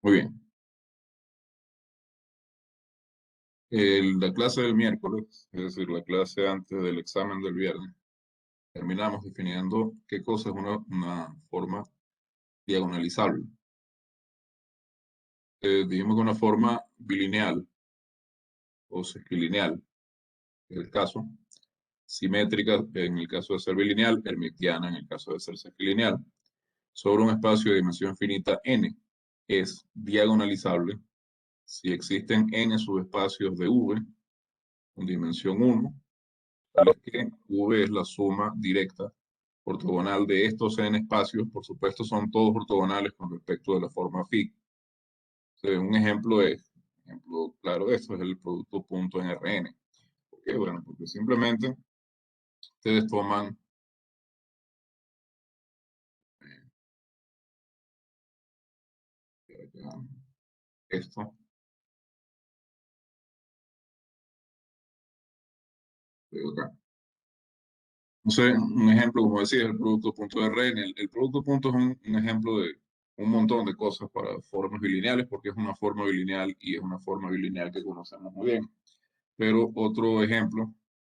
Muy bien. La clase del miércoles, es decir, la clase antes del examen del viernes, terminamos definiendo qué cosa es una forma diagonalizable. Dijimos que una forma bilineal o sesquilineal, en el caso, simétrica en el caso de ser bilineal, hermitiana en el caso de ser sesquilineal, sobre un espacio de dimensión finita n, es diagonalizable si existen n subespacios de V con dimensión 1, tales que V es la suma directa ortogonal de estos n espacios. Por supuesto, son todos ortogonales con respecto de la forma phi. Un ejemplo claro de esto es el producto punto en Rn. ¿Por qué? Bueno, porque simplemente ustedes toman esto, de acá. Entonces, un ejemplo, como decía, es el producto punto de Rn. El producto punto es un ejemplo de un montón de cosas para formas bilineales, porque es una forma bilineal y es una forma bilineal que conocemos muy bien. Pero otro ejemplo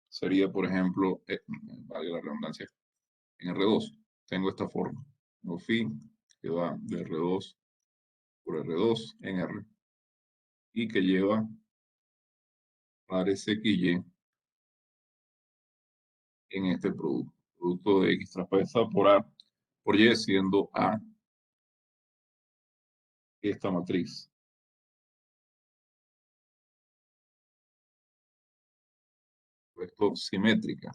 sería, por ejemplo, valga la redundancia, en R2. Tengo esta forma, o phi, que va de R2 por R2 en R, y que lleva pares X y Y en este producto. Producto de X traspasado por A por Y, siendo A esta matriz. Esto simétrica.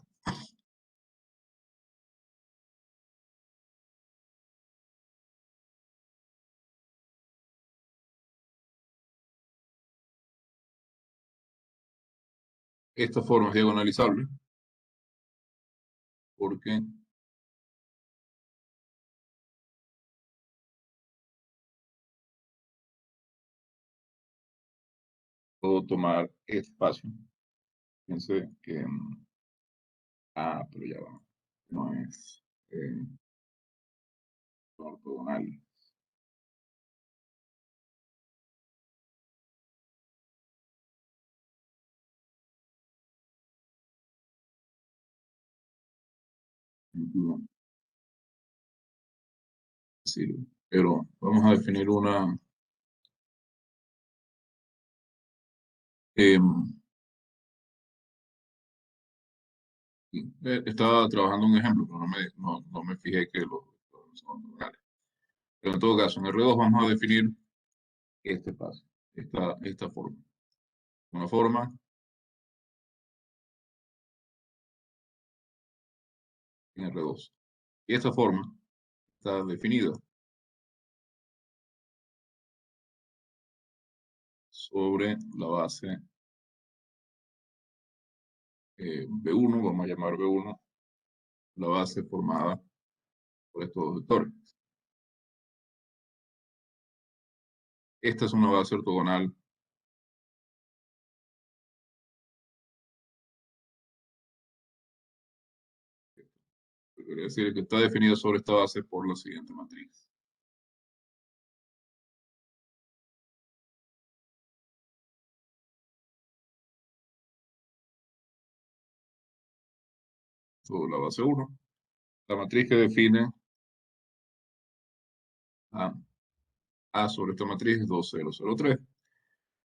Esta forma es diagonalizable porque puedo tomar espacio. Fíjense que, pero ya va. No es ortogonal. Sí, pero vamos a definir una. em, Estaba trabajando un ejemplo, pero no me fijé que son ortogonales. Pero en todo caso, en R2 vamos a definir este paso, esta forma. Una forma en R2. Y esta forma está definida sobre la base B1, vamos a llamar B1, la base formada por estos dos vectores. Esta es una base ortogonal que quiere decir que está definida sobre esta base por la siguiente matriz. Sobre la base 1. La matriz que define A sobre esta matriz es 2, 0, 0, 3.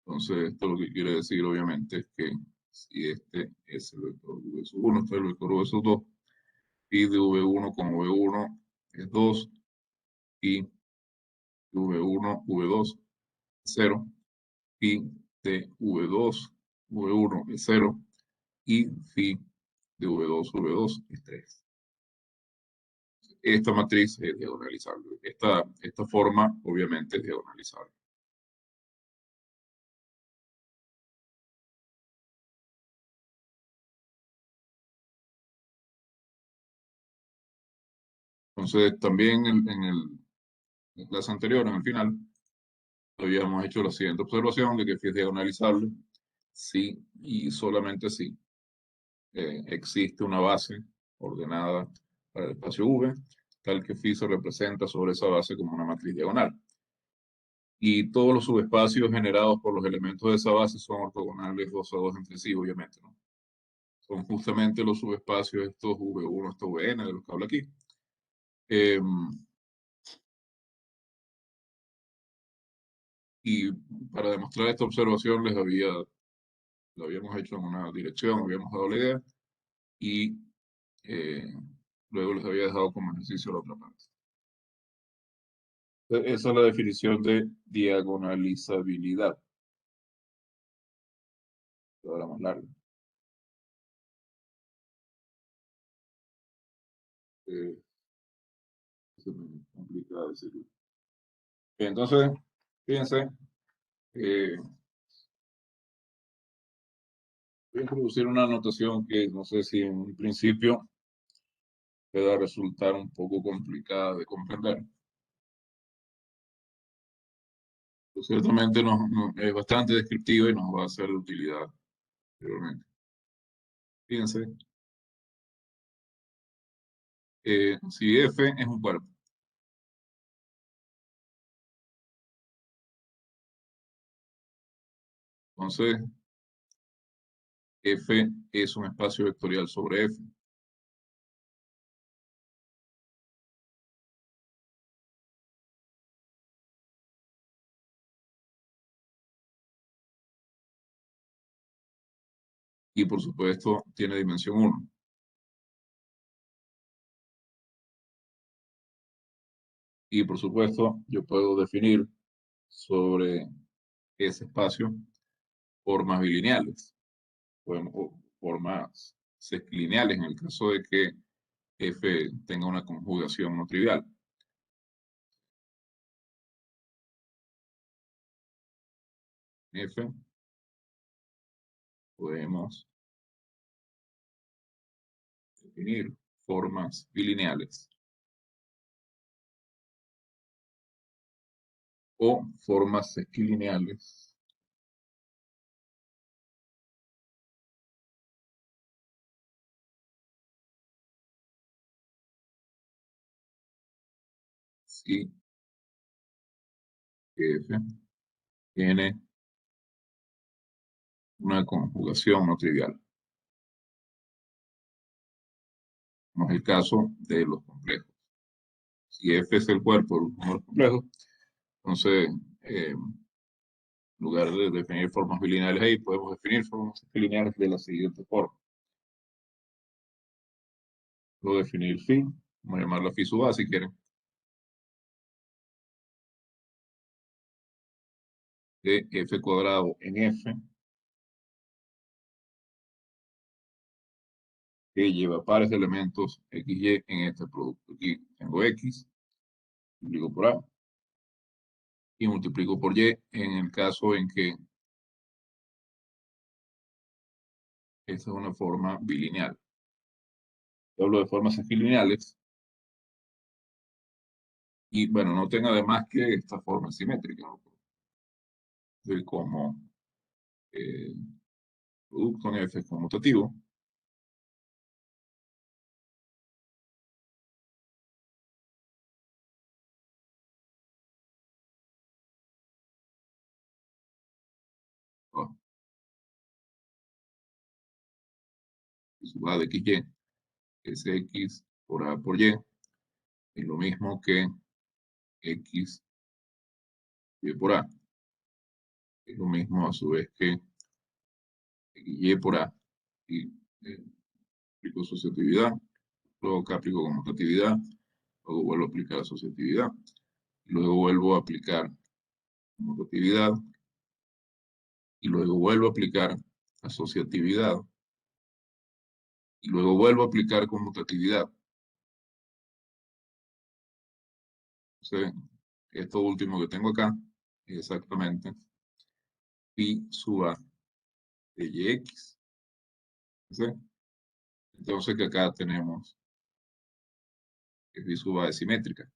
Entonces, esto lo que quiere decir, obviamente, es que si este es el vector V sub 1, este es el vector V sub 2, y de V1 con V1 es 2, y de V1, V2 es 0, y de V2, V1 es 0, y phi de V2, V2 es 3. Esta matriz es diagonalizable. Esta forma, obviamente, es diagonalizable. Entonces, también en la clase anterior, en el final, habíamos hecho la siguiente observación de que phi es diagonalizable si y solamente si existe una base ordenada para el espacio V, tal que phi se representa sobre esa base como una matriz diagonal. Y todos los subespacios generados por los elementos de esa base son ortogonales 2 a 2 entre sí, obviamente, ¿no? Son justamente los subespacios estos V1, estos Vn, de los que habla aquí. Y para demostrar esta observación lo habíamos hecho en una dirección, habíamos dado la idea y eh, luego les había dejado como ejercicio la otra parte. Esa es la definición de diagonalizabilidad. Ahora más larga. Eh, Se me complica decirlo. Bien, entonces, fíjense, eh, voy a introducir una anotación que no sé si en un principio pueda resultar un poco complicada de comprender. Pero ciertamente es bastante descriptiva y nos va a ser de utilidad posteriormente. Fíjense, si F es un cuerpo, entonces F es un espacio vectorial sobre F. Y por supuesto tiene dimensión 1. Y por supuesto yo puedo definir sobre ese espacio formas bilineales, o formas sesquilineales en el caso de que F tenga una conjugación no trivial. F podemos definir formas bilineales o formas sesquilineales si F tiene una conjugación no trivial. No es el caso de los complejos. Si F es el cuerpo de los números complejos, entonces, en lugar de definir formas bilineales ahí, podemos definir formas bilineales de la siguiente forma. Puedo definir phi, vamos a llamarla phi sub a si quieren, de f cuadrado en f, que lleva pares de elementos x, y en este producto. Aquí tengo x, multiplico por a, y multiplico por y en el caso en que esta es una forma bilineal. Yo hablo de formas bilineales, y bueno, noten además que esta forma es simétrica, ¿no? Como eh, producto en f conmutativo, ¿no? Y sub a de xy es x por a por y, es lo mismo que x y por a, es lo mismo a su vez que y por A, y aplico asociatividad, luego acá aplico conmutatividad, luego vuelvo a aplicar asociatividad, luego vuelvo a aplicar conmutatividad, y luego vuelvo a aplicar asociatividad, y luego vuelvo a aplicar conmutatividad. Entonces, esto último que tengo acá es exactamente pi sub a de yx. ¿Sí? Entonces que acá tenemos que pi sub a es simétrica.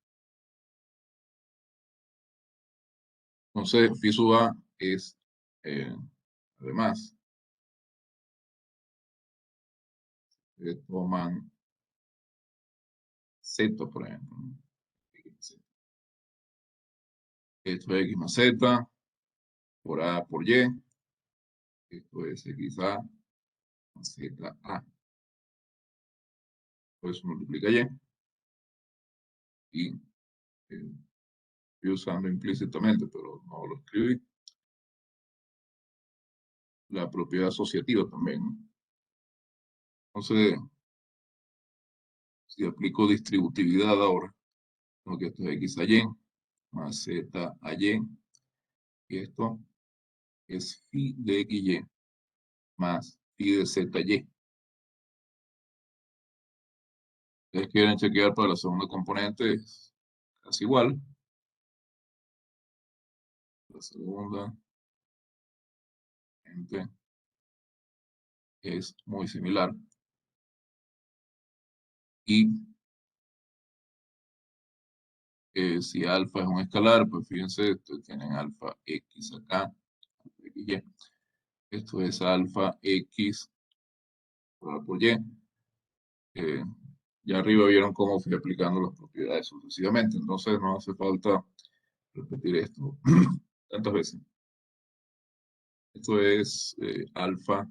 Entonces, phi sub a es, eh, además, toman Z, por ejemplo, ¿no? Esto es x más z por a por y. Esto es xa más za. Pues multiplica y estoy usando implícitamente, pero no lo escribí. La propiedad asociativa también, ¿no? Entonces, si aplico distributividad ahora, tengo que esto es x a y más z a y, y esto es phi de xy más phi de zy. Ustedes quieren chequear para la segunda componente, es casi igual. La segunda componente es muy similar. Y si alfa es un escalar, pues fíjense, tienen alfa x acá, alfa xy. Esto es alfa x por y. Eh, ya arriba vieron cómo fui aplicando las propiedades sucesivamente, entonces no hace falta repetir esto tantas veces. Esto es alfa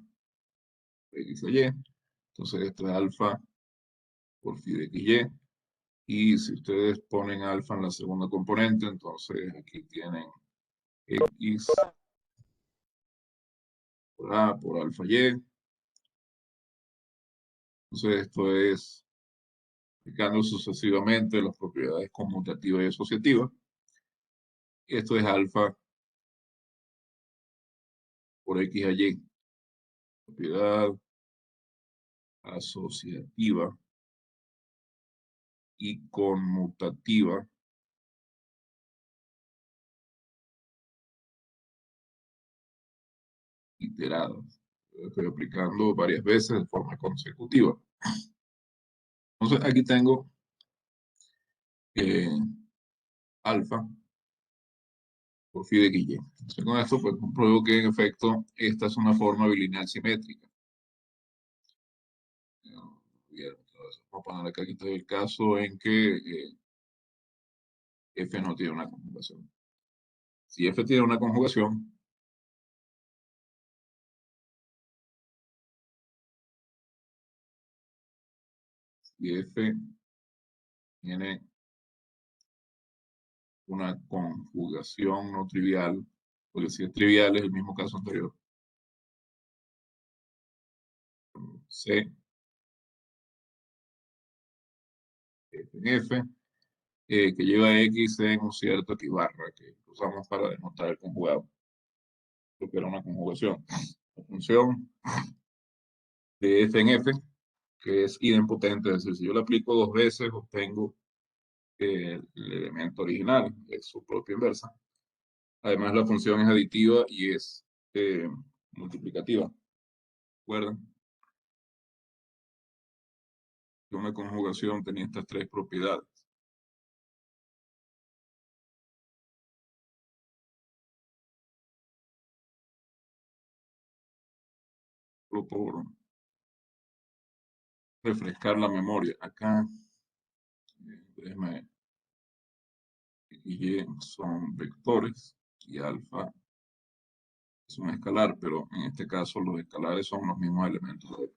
x a y, entonces esto es alfa por phi de xy. Y si ustedes ponen alfa en la segunda componente, entonces aquí tienen x por a por alfa y. Entonces esto es aplicando sucesivamente las propiedades conmutativas y asociativas. Esto es alfa por x a y. Propiedad asociativa y conmutativa iteradas. Estoy aplicando varias veces de forma consecutiva. Entonces aquí tengo eh, alfa por phi de xy. Entonces con esto pues compruebo que en efecto esta es una forma bilineal simétrica. Bien, entonces, vamos a poner acá aquí está el caso en que f no tiene una conjugación. Si f tiene una conjugación, si f tiene una conjugación no trivial, porque si es trivial es el mismo caso anterior. C, F en F, que lleva X en un cierto equibarra que usamos para demostrar el conjugado, porque era una conjugación. La función de F en F, que es idempotente, es decir, si yo la aplico dos veces, obtengo el elemento original, es su propia inversa. Además, la función es aditiva y es multiplicativa. ¿Recuerdan? Que una conjugación tenía estas tres propiedades. Solo por refrescar la memoria. Acá, déjeme, y son vectores y alfa es un escalar, pero en este caso los escalares son los mismos elementos.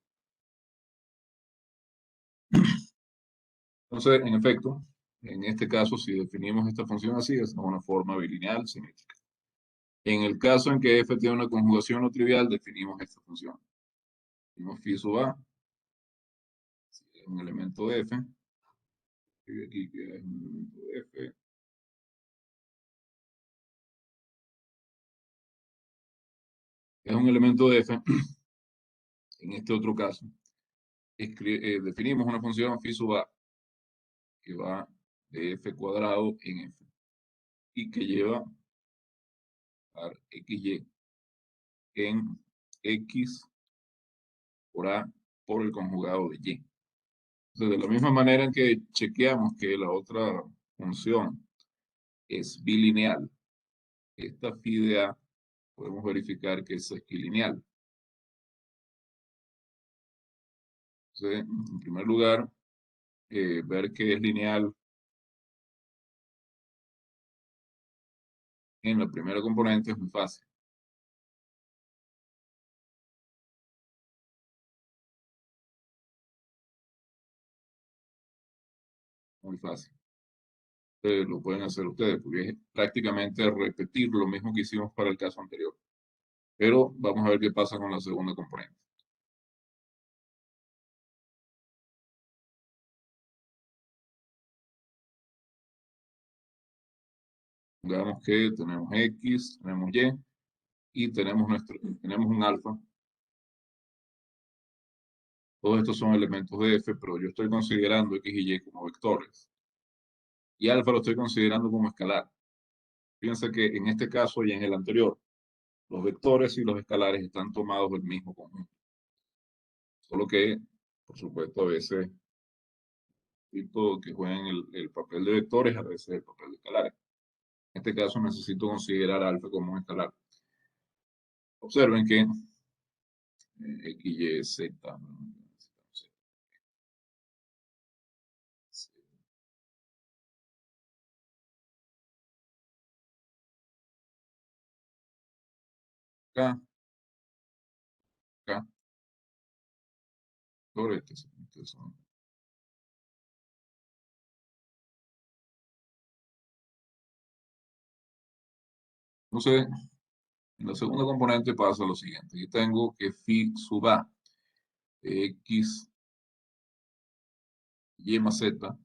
Entonces, en efecto, en este caso, si definimos esta función así, es una forma bilineal simétrica. En el caso en que f tiene una conjugación no trivial, definimos esta función. Definimos phi sub a, si es un elemento de f, y aquí que es un elemento de f, es un elemento de f, en este otro caso, definimos una función phi sub a que va de f cuadrado en f y que lleva a xy en x por a por el conjugado de y. Entonces, de la misma manera en que chequeamos que la otra función es bilineal, esta phi de a podemos verificar que es equilineal. Entonces, en primer lugar, ver que es lineal En la primera componente es muy fácil, muy fácil. Lo pueden hacer ustedes, porque es prácticamente repetir lo mismo que hicimos para el caso anterior. Pero vamos a ver qué pasa con la segunda componente. Digamos que tenemos X, tenemos Y tenemos, tenemos un alfa. Todos estos son elementos de F, pero yo estoy considerando X y Y como vectores. Y alfa lo estoy considerando como escalar. Fíjense que en este caso y en el anterior, los vectores y los escalares están tomados del mismo conjunto. Solo que, por supuesto, a veces tipo que juegan el papel de vectores, a veces el papel de escalares. En este caso necesito considerar alfa como un escalar. Observen que X, Y, Z, acá, acá, sobre este son. Entonces, en la segunda componente pasa lo siguiente. Yo tengo que phi sub a de x y más z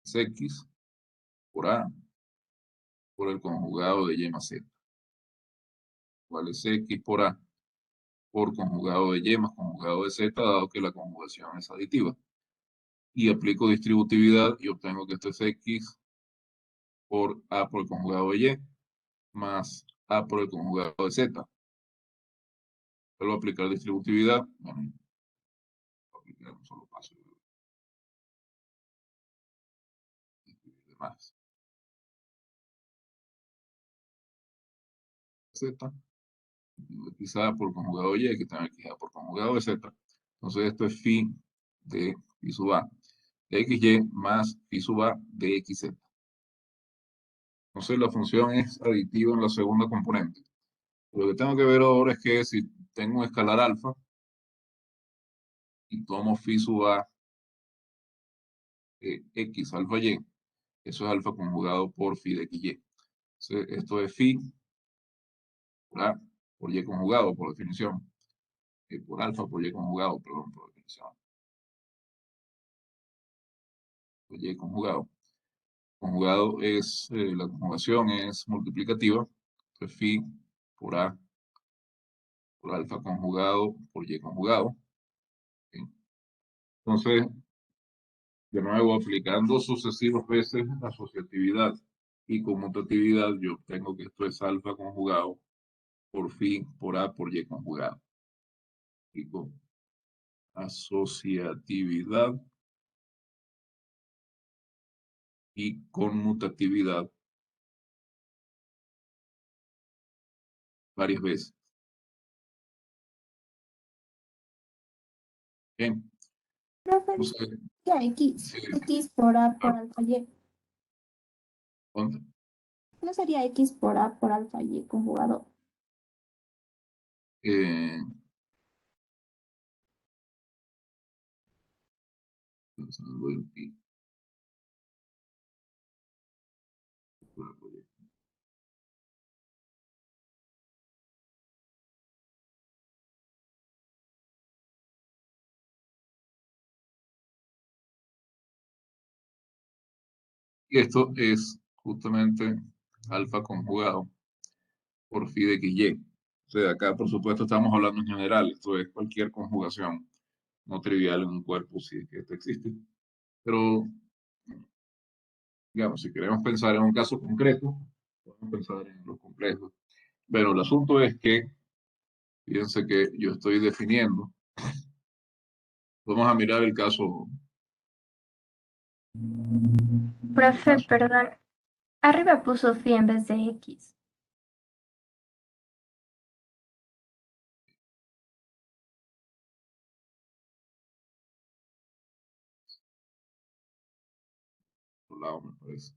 es x por a por el conjugado de y más z. ¿Cuál es x por a por conjugado de y más conjugado de z, dado que la conjugación es aditiva? Y aplico distributividad y obtengo que esto es x por a por el conjugado de y más a por el conjugado de z. Vuelvo a aplicar distributividad. Bueno, voy a aplicar un solo paso de más z. Quizá por conjugado y, que también quizá por conjugado de z. Entonces esto es phi de phi sub a de xy más phi sub a de xz. Entonces la función es aditiva en la segunda componente. Lo que tengo que ver ahora es que si tengo un escalar alfa y tomo phi sub a de x alfa y, eso es alfa conjugado por phi de xy. Entonces, esto es phi por a por y conjugado por definición, por alfa por y conjugado, perdón, por definición, por y conjugado. Conjugado es, la conjugación es multiplicativa, entonces phi por a por alfa conjugado por y conjugado. ¿Sí? Entonces, de nuevo, aplicando sucesivas veces asociatividad y conmutatividad, yo obtengo que esto es alfa conjugado por phi por a por y conjugado. Y con asociatividad y conmutatividad varias veces. Bien, Profe, entonces, ya X. X por A por alfa Y. ¿cuánto? ¿No sería X por A por alfa Y conjugado? Eh, pensando en pi por A por y. Y esto es justamente alfa conjugado por phi de xy. O sea, acá por supuesto estamos hablando en general, esto es cualquier conjugación no trivial en un cuerpo si es que esto existe. Pero, digamos, si queremos pensar en un caso concreto, podemos pensar en los complejos. Bueno, el asunto es que, fíjense que yo estoy definiendo, vamos a mirar el Profe, caso, perdón. Arriba puso phi en vez de X. por lado, me parece.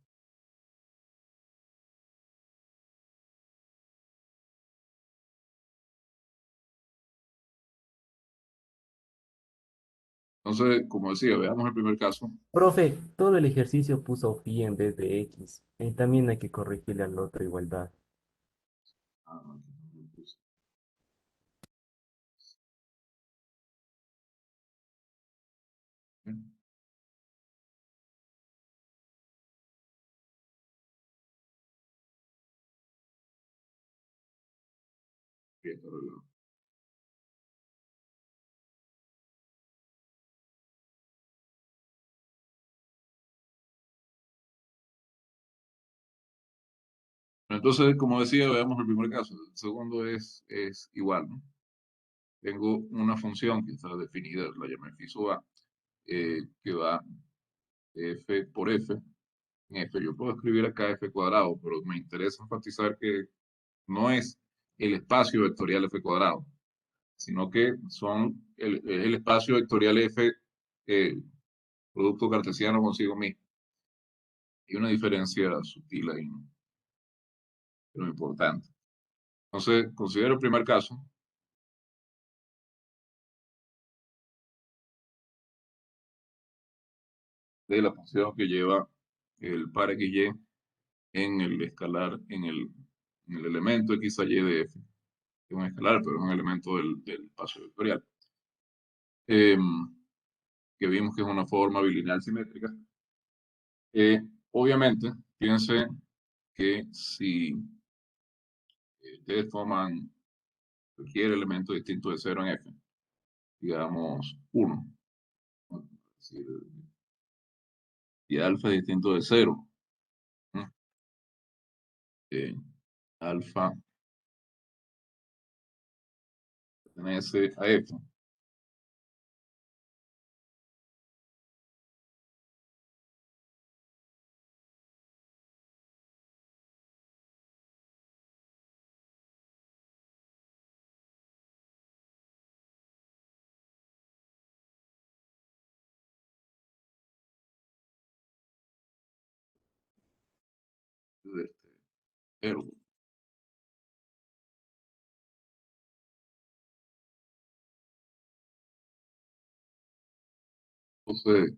Entonces, como decía, veamos el primer caso. Profe, todo el ejercicio puso phi en vez de x. Y también hay que corregirle a la otra igualdad. Ah, no, aquí no lo puse. Bien, bien, arreglado. Entonces, como decía, veamos el primer caso. El segundo es igual, ¿no? Tengo una función que está definida, la llamé phi sub a, que va f por f. En f yo puedo escribir acá f cuadrado, pero me interesa enfatizar que no es el espacio vectorial f cuadrado, sino que son el espacio vectorial f, eh, producto cartesiano consigo mismo. Hay una diferencia sutil ahí, ¿no? Pero importante. Entonces, considero el primer caso de la función que lleva el par XY en el escalar, en el elemento X a Y de F. Es un escalar, pero es un elemento del espacio vectorial. Eh, que vimos que es una forma bilineal simétrica. Obviamente, piense que si ustedes toman cualquier elemento distinto de cero en F, digamos 1, y alfa distinto de cero, ¿no? Eh, alfa pertenece a F. Este, pero, entonces,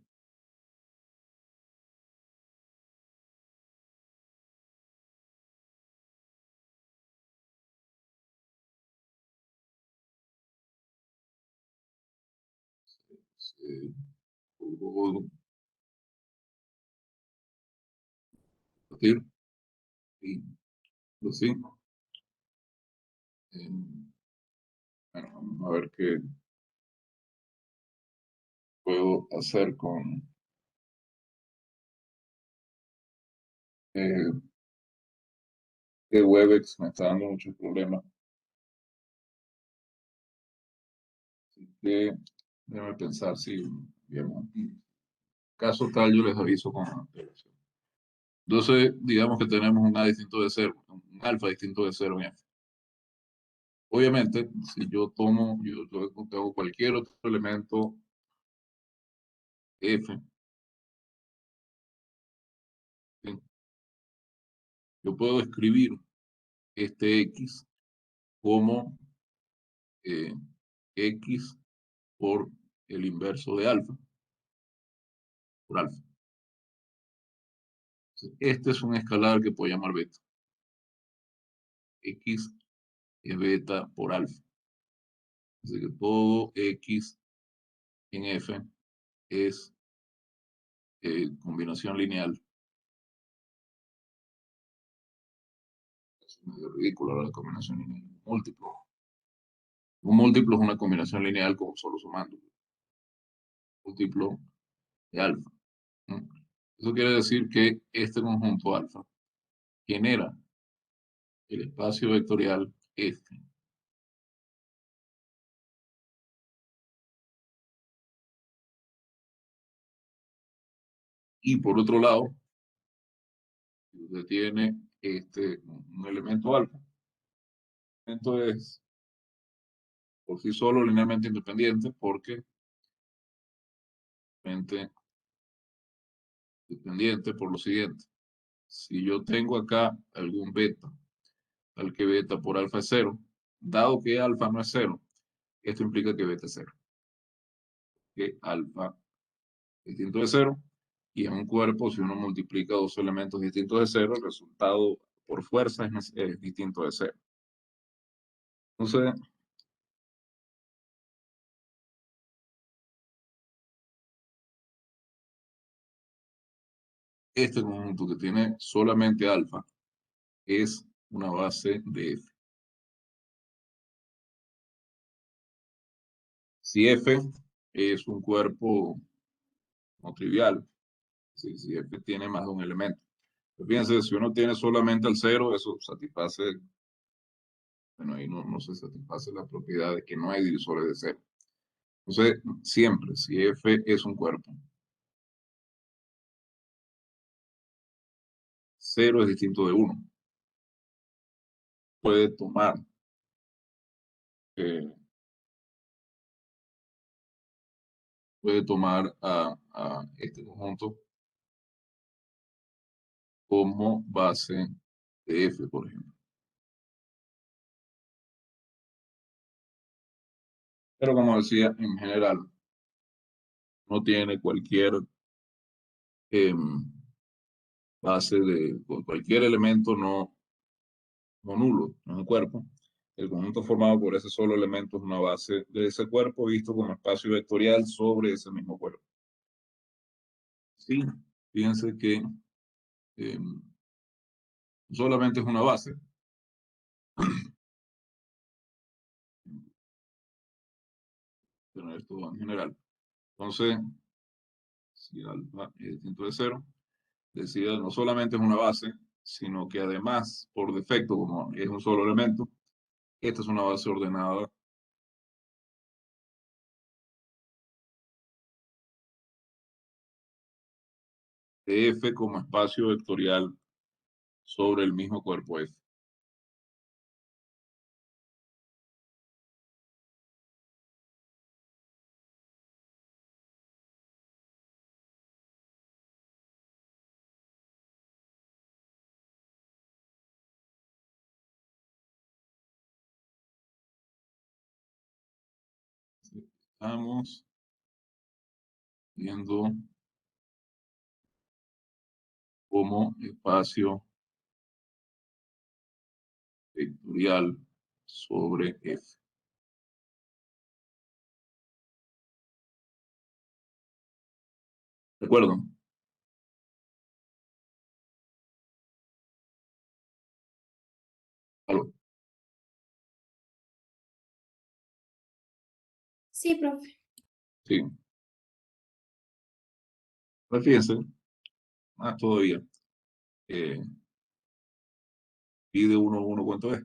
eh, puedo partir y así. Eh, bueno, vamos a ver qué puedo hacer con eh, que Webex me está dando muchos problemas. Así que déjame pensar si, digamos, en caso tal, yo les aviso con antelación. Entonces, digamos que tenemos un A distinto de cero, un alfa distinto de cero en F. Obviamente, si yo tomo, yo tengo cualquier otro elemento F, ¿sí? Yo puedo escribir este X como eh, X por el inverso de alfa, por alfa. Este es un escalar que puedo llamar beta. X es beta por alfa. Así que todo X en F es combinación lineal. Es medio ridículo la combinación lineal. Múltiplo. Un múltiplo es una combinación lineal como solo sumando. Múltiplo de alfa, ¿no? Eso quiere decir que este conjunto alfa genera el espacio vectorial F. Y por otro lado, si usted tiene un elemento alfa, esto es por sí solo linealmente independiente porque mente dependiente por lo siguiente. Si yo tengo acá algún beta, tal que beta por alfa es cero, dado que alfa no es cero, esto implica que beta es cero. que alfa es distinto de cero. Y en un cuerpo, si uno multiplica dos elementos distintos de cero, el resultado por fuerza es distinto de cero. Entonces, este conjunto que tiene solamente alfa es una base de F. Si F es un cuerpo no trivial, si F tiene más de un elemento. Pues fíjense, si uno tiene solamente el cero, eso satisface, bueno, ahí no se satisface la propiedad de que no hay divisores de cero. Entonces, siempre, si F es un cuerpo, cero es distinto de uno. Puede tomar eh, a este conjunto como base de F, por ejemplo. Pero como decía, en general, no tiene cualquier base de cualquier elemento no nulo en un cuerpo. El conjunto formado por ese solo elemento es una base de ese cuerpo visto como espacio vectorial sobre ese mismo cuerpo. Sí, fíjense que eh, solamente es una base. Pero esto en general. Entonces, si alfa es distinto de cero, decía no solamente es una base, sino que además, por defecto, como es un solo elemento, esta es una base ordenada de F como espacio vectorial sobre el mismo cuerpo F. Estamos viendo como espacio vectorial sobre F. ¿De acuerdo? Algo. Sí, profe. Sí. Pues fíjense, todavía. Eh, pi de 1, ¿cuánto es?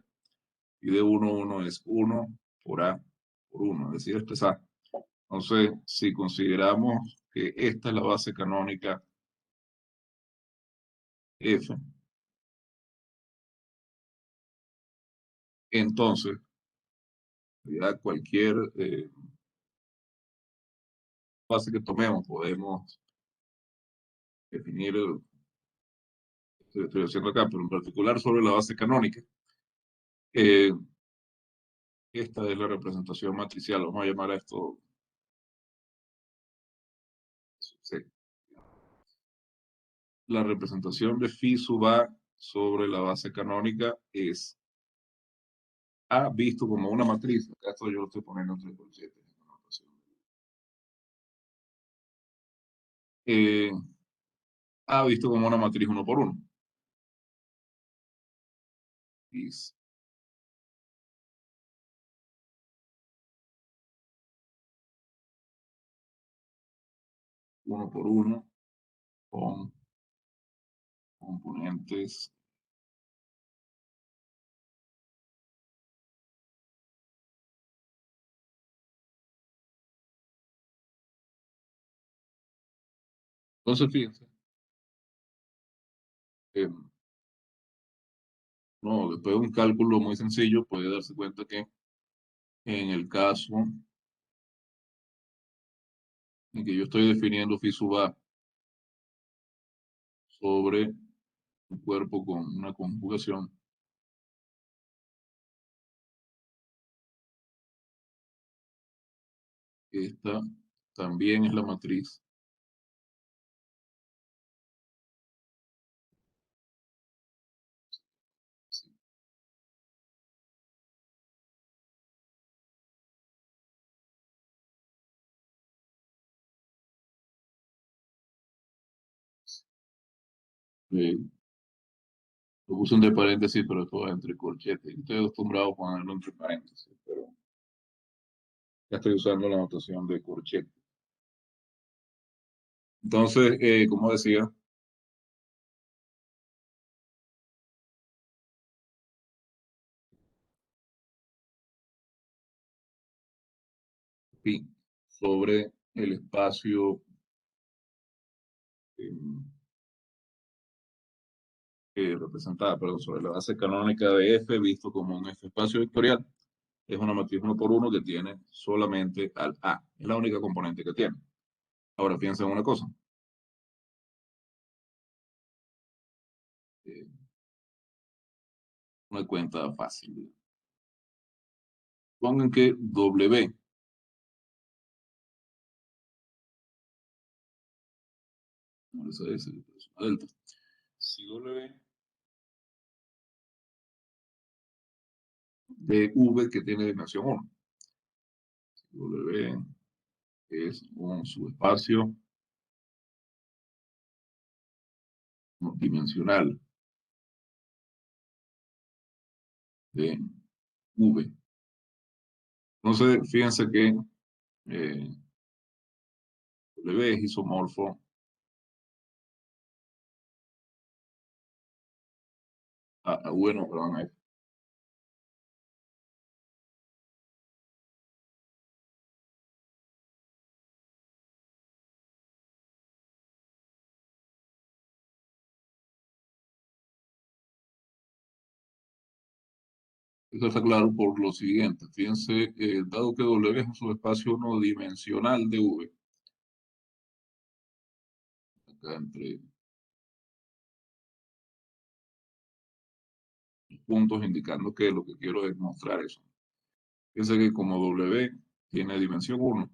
Pi de 1 es 1 por A por 1, es decir, expresar. Entonces, si consideramos que esta es la base canónica F, entonces, ya cualquier base que tomemos, podemos definir, estoy haciendo acá, pero en particular sobre la base canónica, eh, esta es la representación matricial, vamos a llamar a esto C. La representación de phi sub A sobre la base canónica es A visto como una matriz, acá esto yo lo estoy poniendo en 3x7. Eh, A visto como una matriz 1 por 1. Es 1 por 1 con componentes. Entonces, fíjense, eh, no, después de un cálculo muy sencillo, puede darse cuenta que en el caso en que yo estoy definiendo phi sub A sobre un cuerpo con una conjugación, esta también es la matriz de, lo puse entre paréntesis, pero todo es entre corchetes. Estoy acostumbrado a ponerlo entre paréntesis, pero ya estoy usando la notación de corchete. Entonces, como decía, pi sobre el espacio eh, representada, perdón, sobre la base canónica de F, visto como un F espacio vectorial, es una matriz uno por uno que tiene solamente al A. Es la única componente que tiene. Ahora piensa en una cosa. eh, una cuenta fácil. Pongan que W, no esa es una delta. Si W de V que tiene dimensión 1. W es un subespacio dimensional de V. Entonces, fíjense que eh, W es isomorfo bueno, perdón, a F. Esto está claro por lo siguiente. Fíjense, dado que W es un subespacio no dimensional de V, acá entre puntos indicando que lo que quiero es mostrar eso. Fíjense que como W tiene dimensión 1,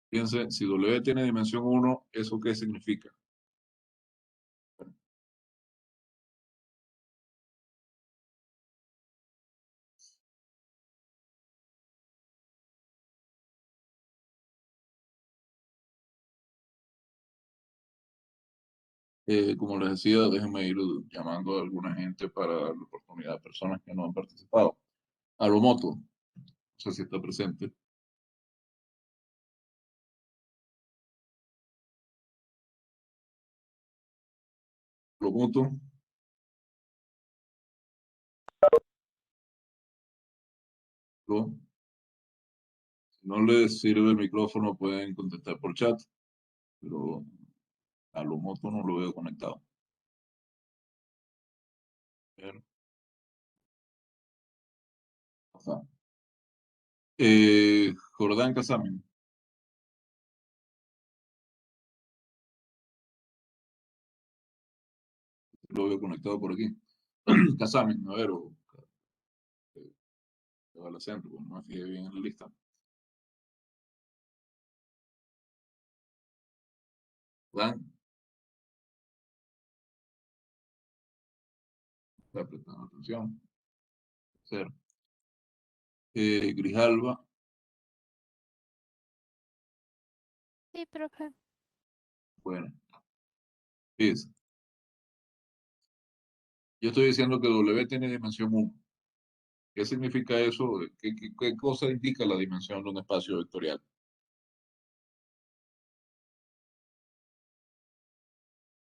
fíjense, si W tiene dimensión 1, ¿eso qué significa? Como les decía, déjenme ir llamando a alguna gente para dar la oportunidad a personas que no han participado. A lo moto, no sé si está presente. Lo moto, lo, si no les sirve el micrófono, pueden contestar por chat, pero a lo moto no lo veo conectado. Pero, ajá. Jordán Casamen, lo veo conectado por aquí. Casamen, a ver, o al acento, pues, no me fijé bien en la lista. Dan, está prestando atención. Cero. Grijalva, Sí, profe. bueno, es. Yo estoy diciendo que W tiene dimensión 1. ¿Qué significa eso? ¿Qué cosa indica la dimensión de un espacio vectorial?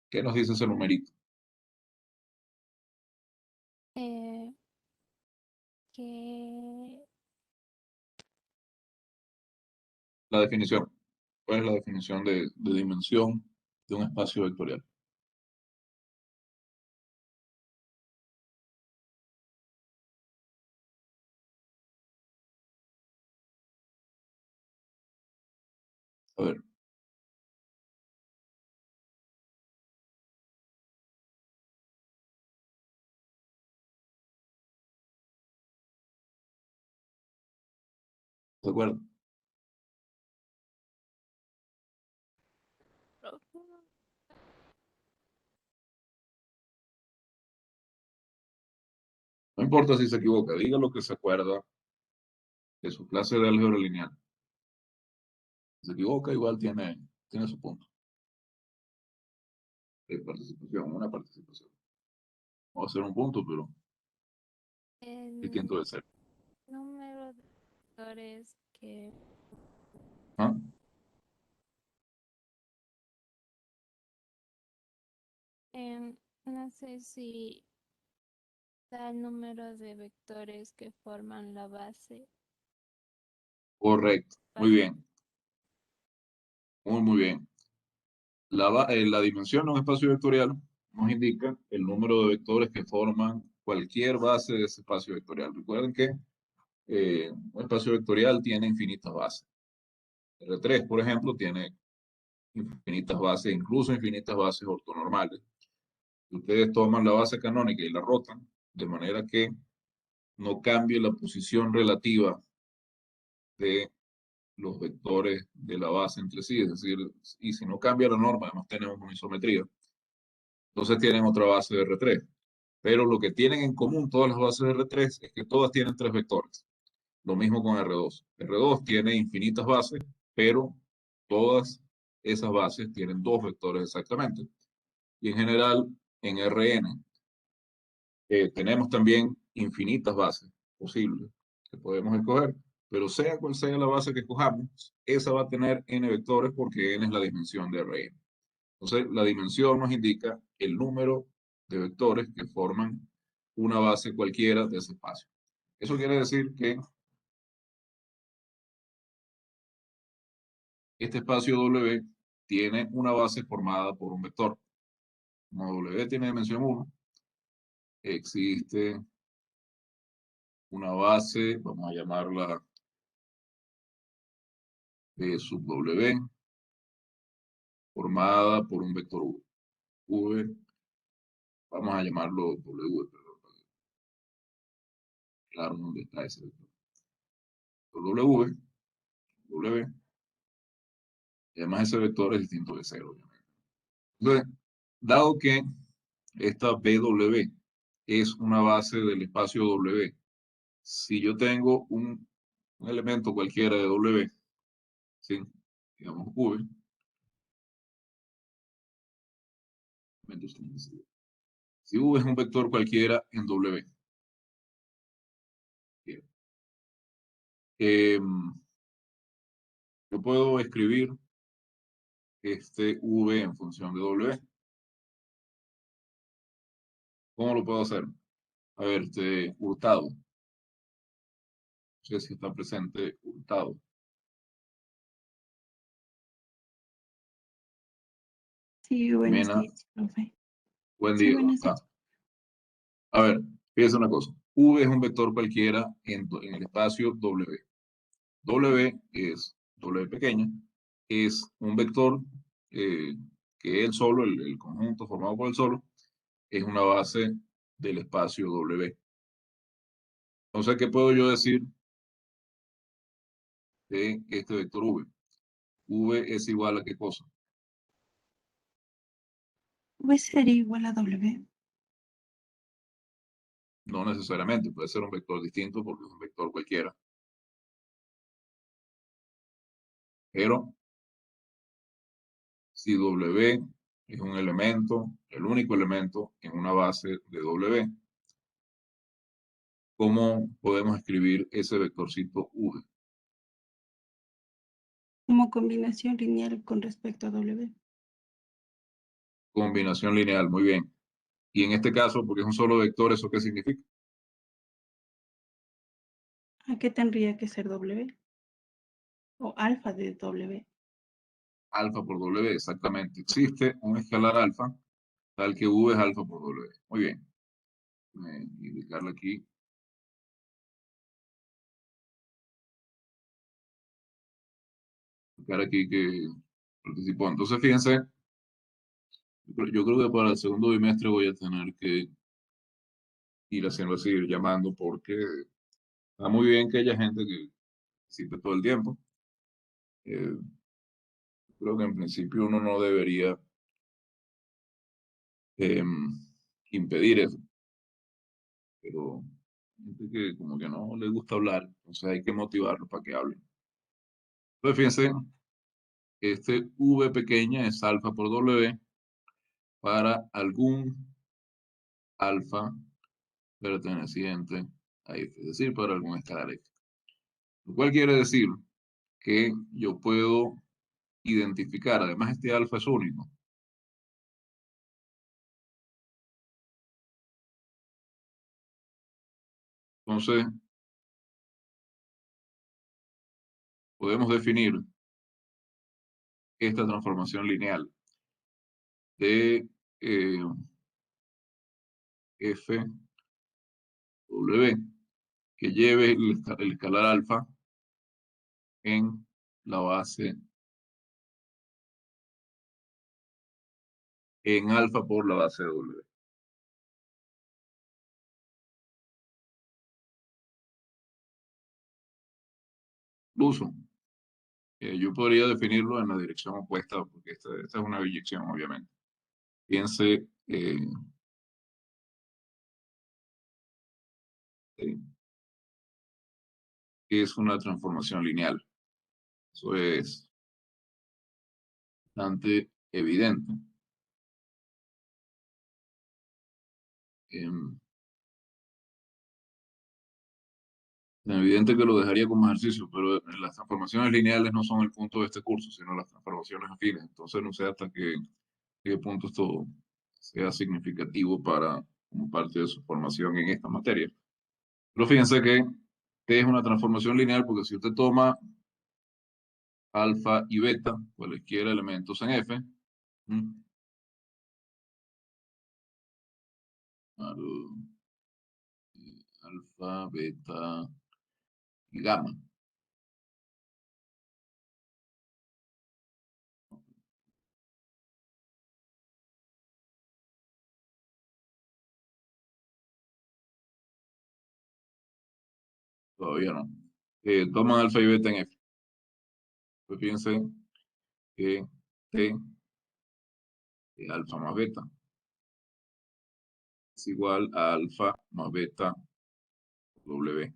¿Qué nos dice ese numerito? Eh, que La definición. ¿Cuál es la definición de dimensión de un espacio vectorial? A ver, ¿De acuerdo? profe, No importa si se equivoca, diga lo que se acuerda de su clase de álgebra lineal. Si se equivoca, igual tiene su punto de participación, una participación. Va a ser un punto, pero el distinto de ser. número de vectores que ¿Ah? no sé si da el número de vectores que forman la base. Correcto. Muy base- bien. Muy bien. La dimensión de un espacio vectorial nos indica el número de vectores que forman cualquier base de ese espacio vectorial. Recuerden que un espacio vectorial tiene infinitas bases. R3, por ejemplo, tiene infinitas bases, incluso infinitas bases ortonormales. Ustedes toman la base canónica y la rotan de manera que no cambie la posición relativa de los vectores de la base entre sí. Es decir, y si no cambia la norma, además tenemos una isometría, entonces tienen otra base de R3. Pero lo que tienen en común todas las bases de R3 es que todas tienen tres vectores. Lo mismo con R2. R2 tiene infinitas bases, pero todas esas bases tienen dos vectores exactamente. Y en general, en Rn, tenemos también infinitas bases posibles que podemos escoger, pero sea cual sea la base que escojamos, esa va a tener n vectores porque n es la dimensión de Rn. Entonces, la dimensión nos indica el número de vectores que forman una base cualquiera de ese espacio. Eso quiere decir que este espacio W tiene una base formada por un vector. Como W tiene dimensión 1, existe una base, vamos a llamarla B sub W, formada por un vector V. V, vamos a llamarlo W, perdón, claro dónde está ese vector. W, W, y además ese vector es distinto de cero, obviamente. Entonces, dado que esta BW es una base del espacio W, si yo tengo un elemento cualquiera de W, ¿sí? Digamos V, si V es un vector cualquiera en W, bien, yo puedo escribir este V en función de W. ¿Cómo lo puedo hacer? A ver, Hurtado. No sé si está presente Hurtado. Sí, buenos Jimena, días, profe. buen Sí, día, ¿cómo buenos está? días. A ver, fíjese una cosa. V es un vector cualquiera en el espacio W. W es W pequeña, es un vector que él solo, el conjunto formado por él solo, es una base del espacio W. Entonces, ¿qué puedo yo decir de este vector V? V es igual a qué cosa? V sería igual a W. No necesariamente, puede ser un vector distinto porque es un vector cualquiera. Pero si W es un elemento, el único elemento en una base de W, ¿cómo podemos escribir ese vectorcito V? Como combinación lineal con respecto a W. Combinación lineal, muy bien. Y en este caso, porque es un solo vector, ¿eso qué significa? ¿A qué tendría que ser W? O alfa de W. Alfa por W, exactamente. Existe un escalar alfa, tal que V es alfa por W. Muy bien. Indicarle aquí. Indicar aquí que participó. Entonces, fíjense, yo creo que para el segundo bimestre voy a tener que ir haciendo así, ir llamando, porque está muy bien que haya gente que participe todo el tiempo. Creo que en principio uno no debería impedir eso, pero gente que como que no le gusta hablar, entonces hay que motivarlo para que hablen. Entonces fíjense, este V pequeña es alfa por W para algún alfa perteneciente a F, es decir, para algún escalar F. Lo cual quiere decir que yo puedo identificar, además este alfa es único. Entonces, podemos definir esta transformación lineal de F W que lleve el escalar alfa en la base, en alfa por la base W. Incluso, yo podría definirlo en la dirección opuesta, porque esta es una biyección, obviamente. Piense eh, que es una transformación lineal. Eso es bastante evidente. Em, Tan evidente que lo dejaría como ejercicio, pero las transformaciones lineales no son el punto de este curso, sino las transformaciones afines. Entonces no sé hasta qué punto esto sea significativo para como parte de su formación en esta materia. Pero fíjense que T es una transformación lineal porque si usted toma alfa y beta, cualquier elementos en F, ¿m? Al- alfa, beta y gamma. Todavía no. Toman alfa y beta en F. Pues fíjense que T de alfa más beta es igual a alfa más beta W.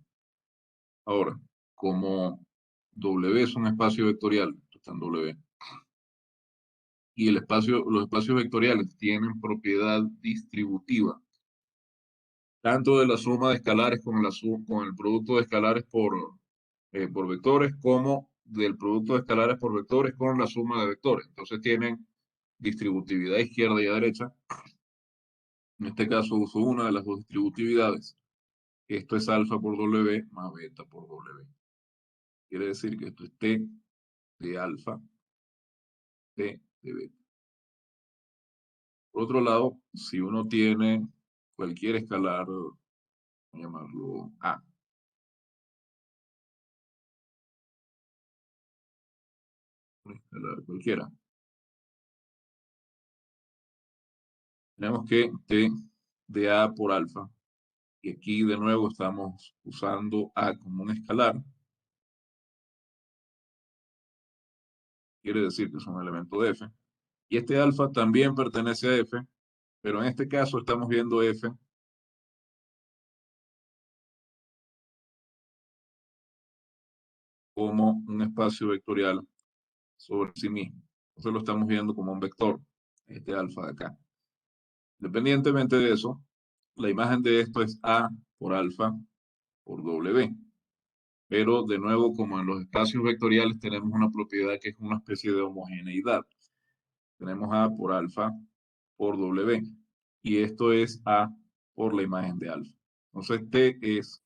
Ahora, como W es un espacio vectorial, esto está en W, y los espacios vectoriales tienen propiedad distributiva, tanto de la suma de escalares con el producto de escalares por vectores, como del producto de escalares por vectores con la suma de vectores. Entonces tienen distributividad izquierda y derecha. En este caso uso una de las dos distributividades. Esto es alfa por W más beta por W. Quiere decir que esto es T de alfa, T de beta. Por otro lado, si uno tiene cualquier escalar, vamos a llamarlo A, un escalar cualquiera, tenemos que T de A por alfa, y aquí de nuevo estamos usando A como un escalar, quiere decir que es un elemento de F, y este alfa también pertenece a F, pero en este caso estamos viendo F como un espacio vectorial sobre sí mismo. Entonces lo estamos viendo como un vector, este alfa de acá. Independientemente de eso, la imagen de esto es A por alfa por W. Pero de nuevo, como en los espacios vectoriales, tenemos una propiedad que es una especie de homogeneidad. Tenemos A por alfa por W. Y esto es A por la imagen de alfa. Entonces, T es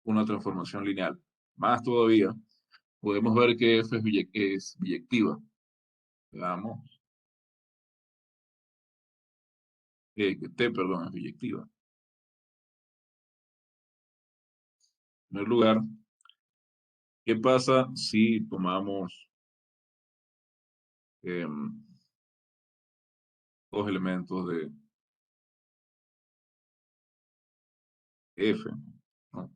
una transformación lineal. Más todavía, podemos ver que F es biyectiva. Veamos. Que T, perdón, es biyectiva. En primer lugar, ¿qué pasa si tomamos dos elementos de F? ¿No?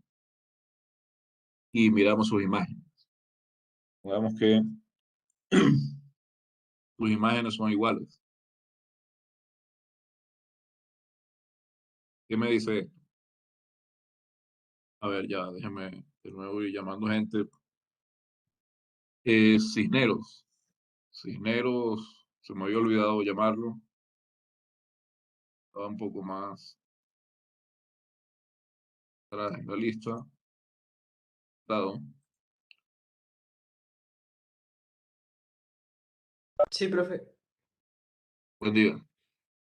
y miramos sus imágenes. Digamos que sus imágenes son iguales. ¿Qué me dice esto? A ver, ya, déjeme de nuevo ir llamando gente. Cisneros. Cisneros, se me había olvidado llamarlo. Estaba un poco más atrás en la lista. Dado. Sí, profe. Buen día.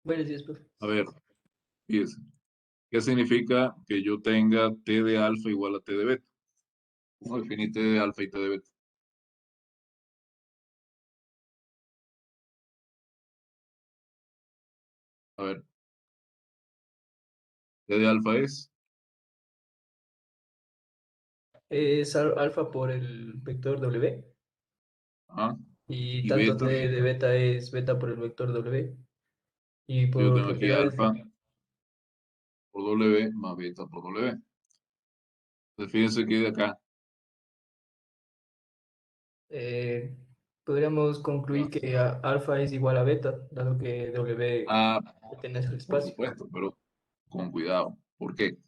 Buenos días, profe. A ver, fíjese. ¿Qué significa que yo tenga T de alfa igual a T de beta? ¿Cómo definir T de alfa y T de beta? A ver, T de alfa es. Es alfa por el vector W Ajá, y y tanto beta, T de beta es beta por el vector W y yo por tengo lo aquí general alfa por W más beta por W. Entonces, fíjense que de acá, eh, podríamos concluir que alfa es igual a beta, dado que W ah, pertenece al por espacio. supuesto, pero con cuidado. ¿Por qué?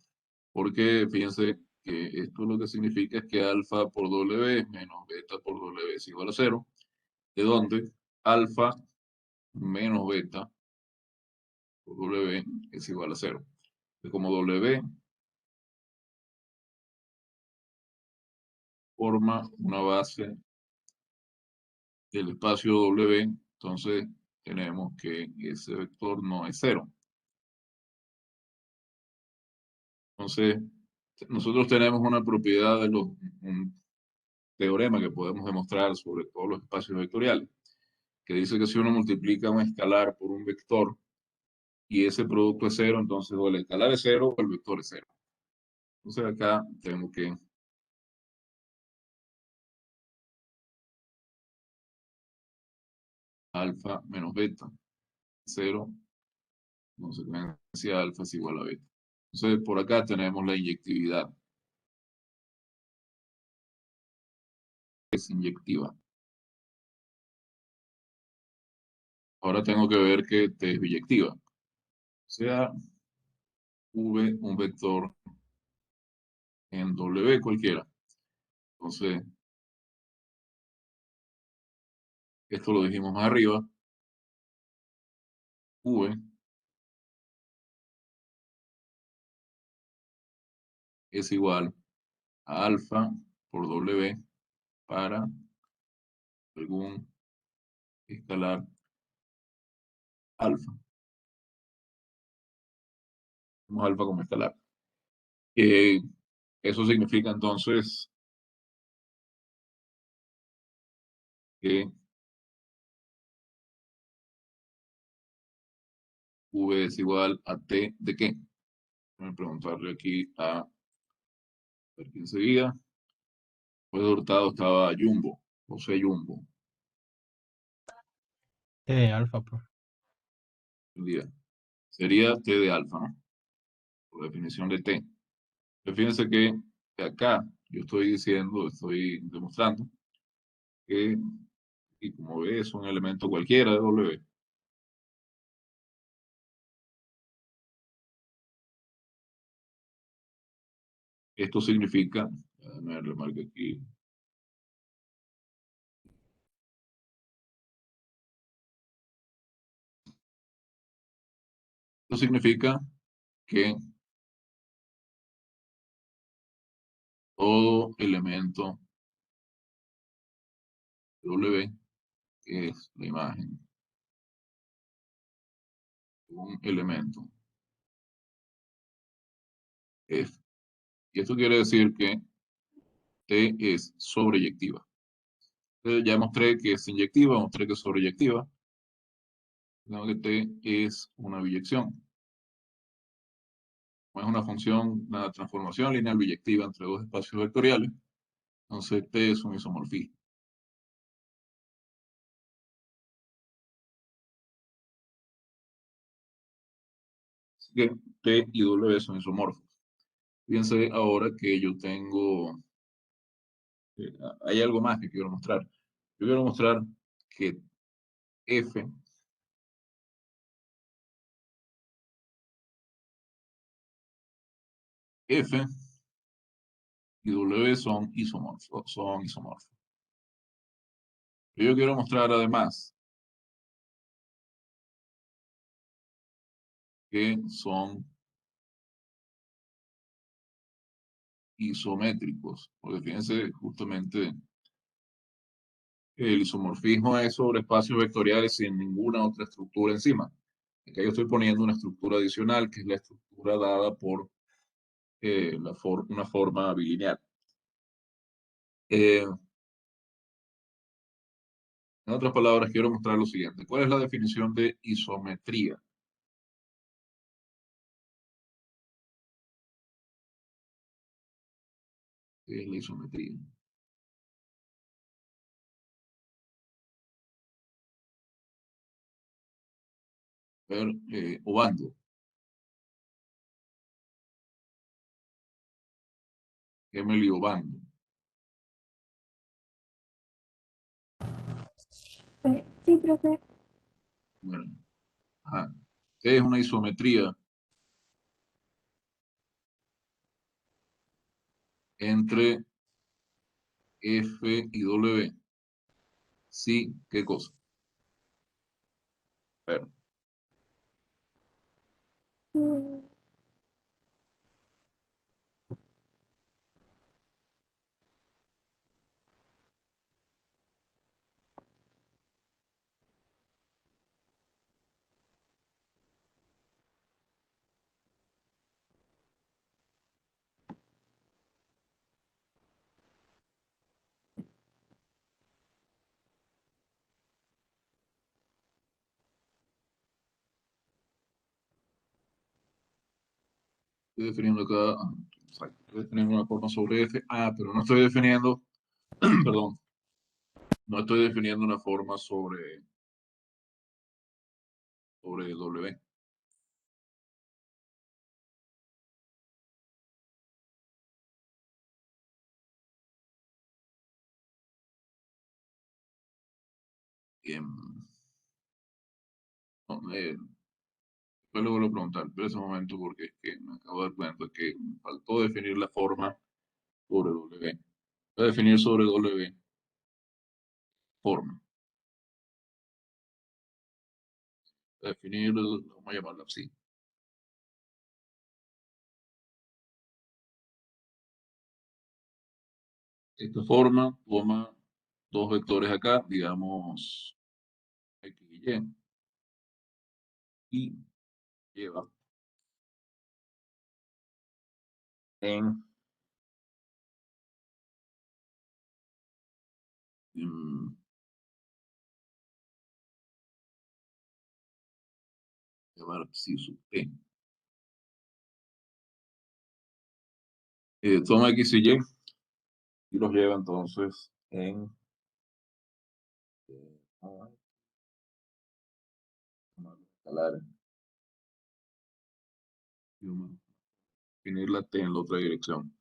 Porque fíjense que esto lo que significa es que alfa por W menos beta por W es igual a cero, de donde alfa menos beta por W es igual a cero. Como W forma una base del espacio W, entonces tenemos que ese vector no es cero. Entonces, nosotros tenemos una propiedad de un teorema que podemos demostrar sobre todos los espacios vectoriales, que dice que si uno multiplica un escalar por un vector y ese producto es cero, entonces o el escalar es cero o el vector es cero. Entonces acá tenemos que alfa menos beta, cero, consecuencia alfa es igual a beta. Entonces por acá tenemos la inyectividad, es inyectiva. Ahora tengo que ver que T es biyectiva. O sea, V, un vector en W cualquiera. Entonces, esto lo dijimos más arriba. V es igual a alfa por W para algún escalar alfa. Tenemos alfa como escalar. Eh, Eso significa entonces que V es igual a T de qué. Voy a preguntarle aquí a ver quién seguía. Pues de Hurtado estaba Jumbo, José Jumbo. T de alfa, profe. El día. Sería T de alfa, ¿no? Por definición de T. Pero fíjense que acá yo estoy diciendo, estoy demostrando que, y como ve, es un elemento cualquiera de W. Esto significa, déjame remarcar aquí, esto significa que todo elemento W, que es la imagen, un elemento F. Y esto quiere decir que T es sobreyectiva. Ya mostré que es inyectiva, mostré que es sobreyectiva. Tengo que T es una biyección. Es una función, una transformación lineal biyectiva entre dos espacios vectoriales. Entonces T es un isomorfismo. Así que T y W son isomorfos. Fíjense ahora que yo tengo hay algo más que quiero mostrar. Yo quiero mostrar que F y W son isomorfos. Yo quiero mostrar además que son isométricos, porque fíjense, justamente el isomorfismo es sobre espacios vectoriales sin ninguna otra estructura encima. Acá yo estoy poniendo una estructura adicional, que es la estructura dada por una forma bilineal. En otras palabras, quiero mostrar lo siguiente. ¿Cuál es la definición de isometría? ¿Qué es la isometría? A ver, Obando. Emily Obando. Sí, profe. Bueno, ajá. ¿Qué es una isometría entre F y W? Sí, ¿qué cosa? A ver, Mm, estoy definiendo acá, exacto, estoy definiendo una forma sobre F. Ah, pero no estoy definiendo, perdón, no estoy definiendo una forma sobre W. Bien. No, después le vuelvo a preguntar, pero ese momento porque es que me acabo de dar cuenta que me faltó definir la forma sobre W. Voy a definir sobre W forma. Voy a definir, vamos a llamarla así. Esta forma toma dos vectores acá, digamos X y lleva en, en llevar psi sub t. Toma X y los lleva entonces en escalar y definir la t en la otra dirección.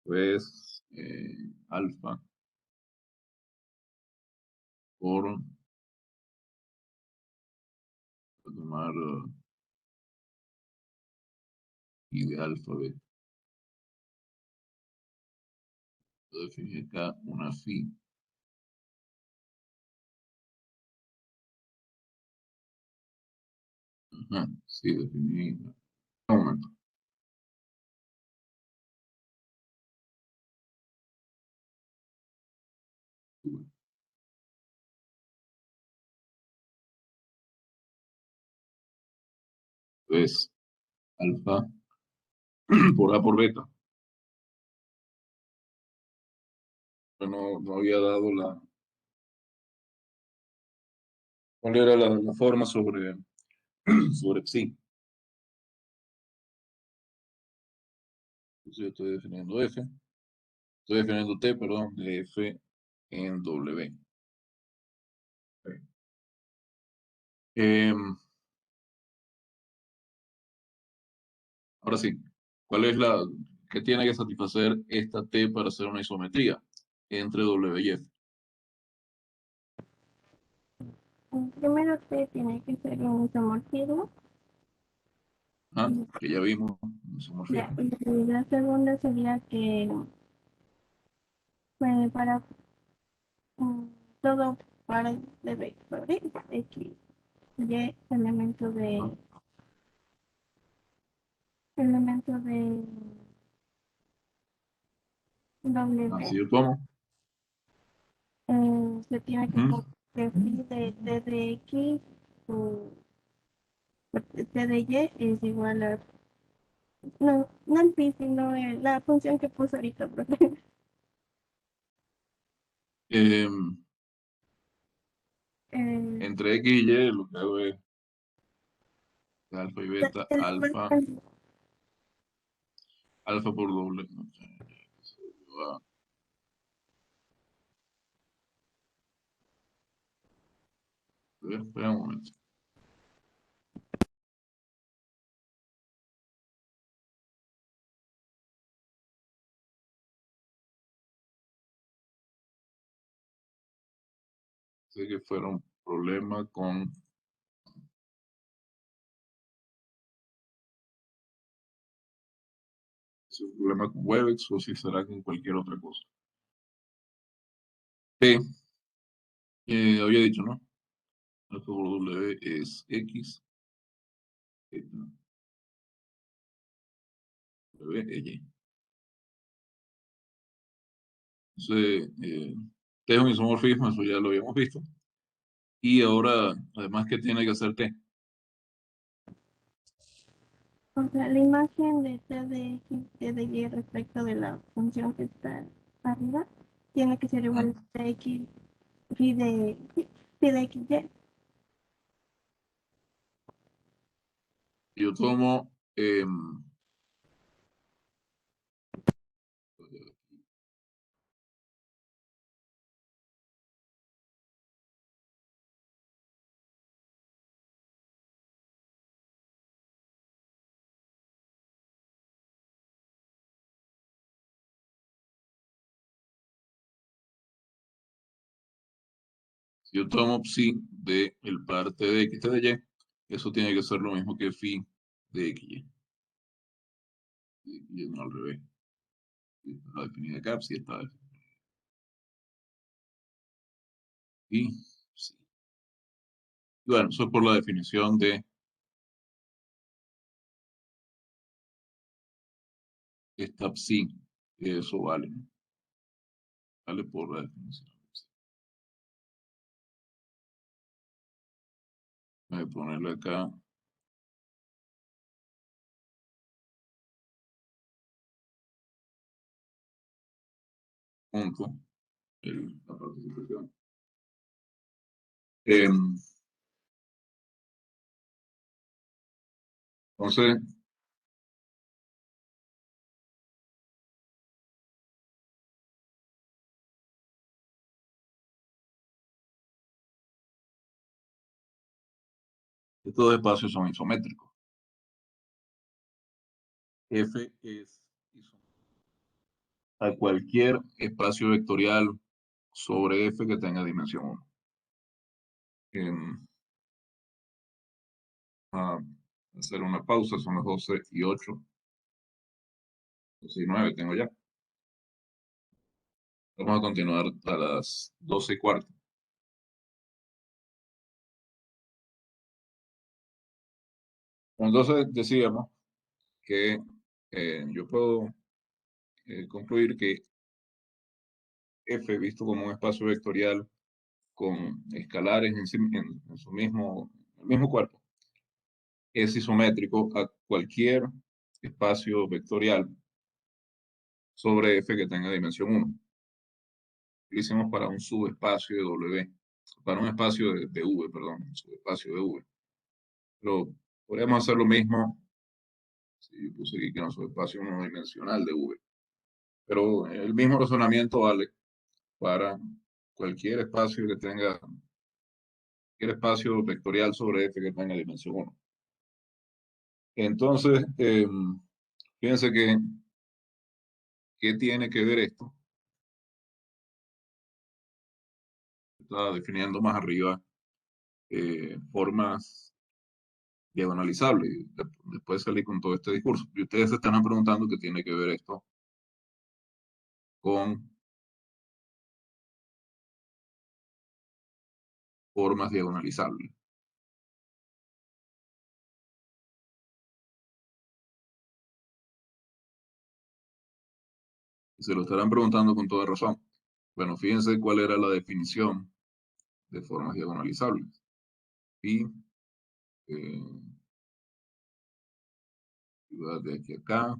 Pues alfa por tomar y de alfa b. Yo definí acá una phi. Ajá, sí, definí. Un momento. Pues alfa por A por beta. Pero no había dado cuál era la forma sobre psi. Entonces yo estoy definiendo F. Estoy definiendo T, perdón, de F en W. Em, ahora sí, ¿cuál es ¿Qué tiene que satisfacer esta T para hacer una isometría entre W y F? Primero T tiene que ser un isomorfismo. Ah, que ya vimos, Ya, isomorfismo. y la segunda sería que para mm, todo para de vectores X, Y, elemento de Así W, yo tomo. se tiene que Ujú. convertir de T de X o T de Y es igual a, no el pi, sino la función que puso ahorita, profe. Em, Eh, Entre X y Y lo que hago es alfa y beta, alfa por doble. No sé, va. Espera un momento. Sé que fueron problemas con si es un problema con Webex o si será con cualquier otra cosa. P, había dicho, ¿no? Alfa por W es X, beta, W es Y. Entonces, T es un isomorfismo, eso ya lo habíamos visto. Y ahora, además, ¿qué tiene que hacer T? O sea, la imagen de T de X, T de Y respecto de la función que está arriba tiene que ser igual ¿Mm? a X, phi de X, Y. Yo tomo, si yo tomo psi de el parte de X, T de Y, eso tiene que ser lo mismo que phi de X, Y, no al revés. Si está definida acá, si está definida. Y sí. Bueno, eso es por la definición de esta psi. Eso vale, ¿no? Vale por la definición. Voy a ponerle acá junto la participación. Entonces, estos espacios son isométricos. F es isométrico a cualquier espacio vectorial sobre F que tenga dimensión 1. A hacer una pausa, son las 12:08, 12:09 tengo ya. Vamos a continuar a las 12:15. Entonces decíamos que yo puedo concluir que F visto como un espacio vectorial con escalares en su el mismo cuerpo es isométrico a cualquier espacio vectorial sobre F que tenga dimensión 1. Lo hicimos para un subespacio de W, para un espacio de V, perdón, un subespacio de V. Pero podríamos hacer lo mismo si puse aquí que era un subespacio monodimensional de V. Pero el mismo razonamiento vale para cualquier espacio que tenga, cualquier espacio vectorial sobre F que tenga dimensión 1. Entonces, fíjense que ¿Qué tiene que ver esto? Está definiendo más arriba formas diagonalizables. Después salir con todo este discurso. Y ustedes se están preguntando qué tiene que ver esto con formas diagonalizables. Y se lo estarán preguntando con toda razón. Bueno, fíjense cuál era la definición de formas diagonalizables. Y de aquí a acá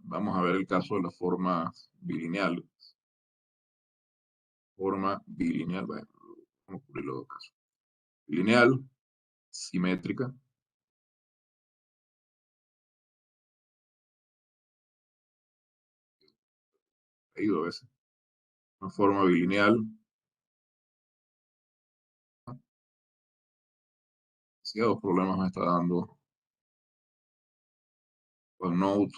vamos a ver el caso de las formas bilineales. Forma bilineal, bueno, vamos a cubrir los dos casos. Bilineal, simétrica. He ido a veces. Una forma bilineal. Demasiados problemas me está dando con Node,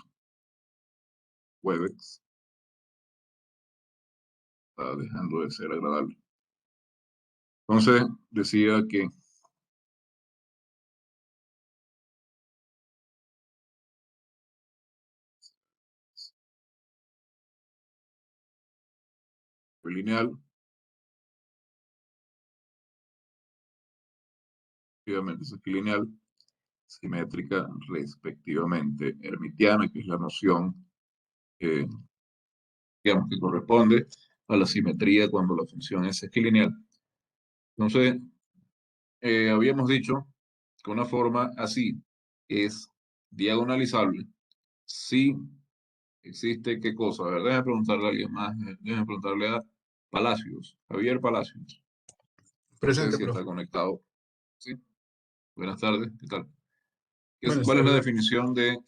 Webex. Está dejando de ser agradable. Entonces, decía que bilineal, efectivamente es lineal, simétrica, respectivamente, hermitiana, que es la noción digamos, que corresponde a la simetría cuando la función es esquilineal. Entonces, habíamos dicho que una forma así es diagonalizable si existe qué cosa. A ver, déjame preguntarle a alguien más, déjame preguntarle a Palacios, Javier Palacios. No sé Presente, si está profe. conectado. Sí. Buenas tardes, ¿qué tal? Buenas ¿Cuál es la tardes. definición de,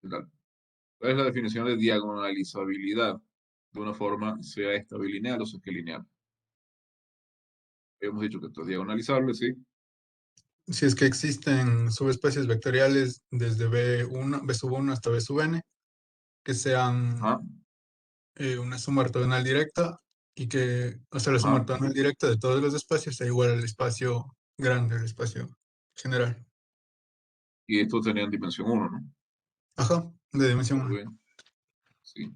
¿qué tal? ¿Cuál es la definición de diagonalizabilidad de una forma, sea esta bilineal o sea que lineal? Hemos dicho que esto es diagonalizable, ¿sí? Si es que existen subespecies vectoriales desde B1, B sub 1 hasta B sub n, que sean Ajá, una suma ortogonal directa y que, o sea, la suma ajá. ortogonal directa de todos los espacios sea igual al espacio grande, el espacio general. Y estos tenían dimensión 1, ¿no? Ajá, de dimensión 1. V, sí.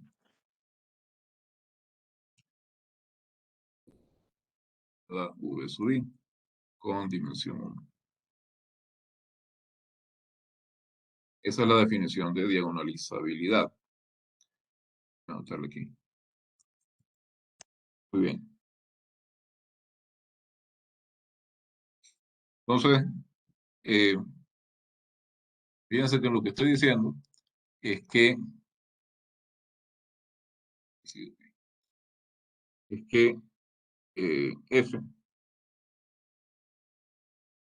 ¿Verdad? V sub I con dimensión 1. Esa es la definición de diagonalizabilidad. Voy a anotarle aquí. Muy bien. Entonces, eh, fíjense que lo que estoy diciendo es que, F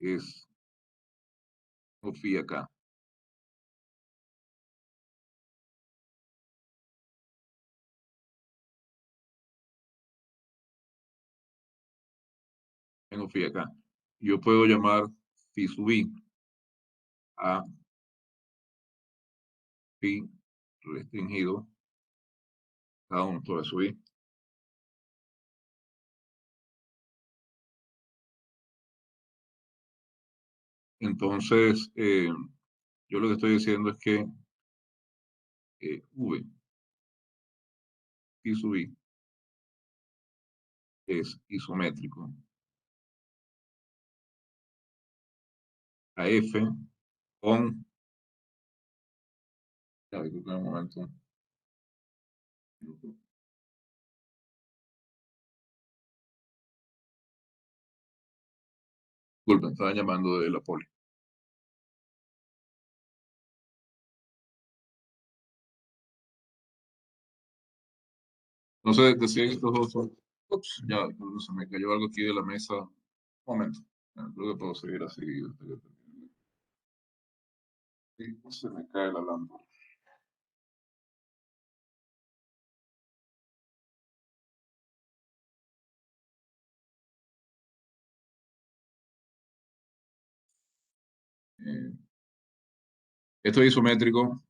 es phi acá. Tengo phi acá. Yo puedo llamar phi sub I a phi restringido cada uno todo sub I. Entonces, yo lo que estoy diciendo es que V phi sub I es isométrico a F con, ya, disculpen un momento. Disculpen, estaban llamando de la poli. Entonces, decía que estos dos son, ups, ya, se me cayó algo aquí de la mesa. Un momento, creo que puedo seguir así. Sí, se me cae la lámpara. Eh, Esto es isométrico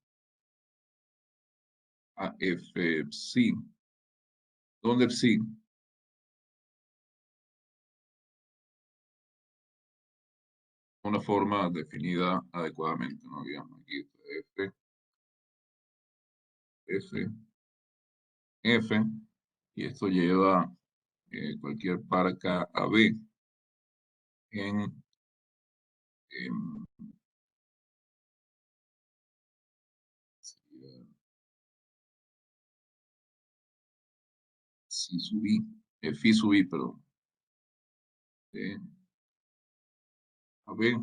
a F psi. ¿Dónde psi? Una forma definida adecuadamente, ¿no? Digamos aquí F, F, F, y esto lleva cualquier par acá a B en si sub I, phi sub I, perdón. A B,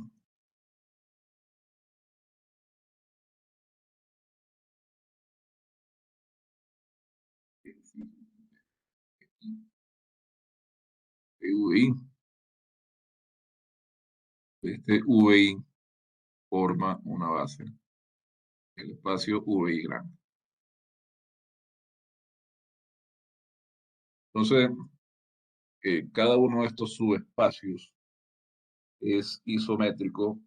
VI, este VI forma una base, el espacio VI grande. Entonces, cada uno de estos subespacios es isométrico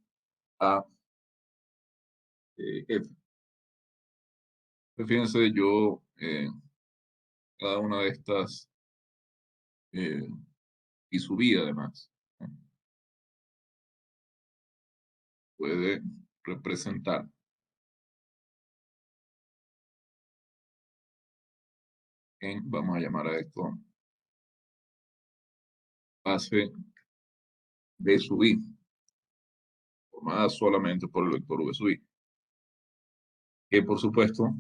a F. Fíjense, yo, cada una de estas, y su vida además, ¿no? Puede representar vamos a llamar a esto base B sub I, formada solamente por el vector V sub I, que por supuesto,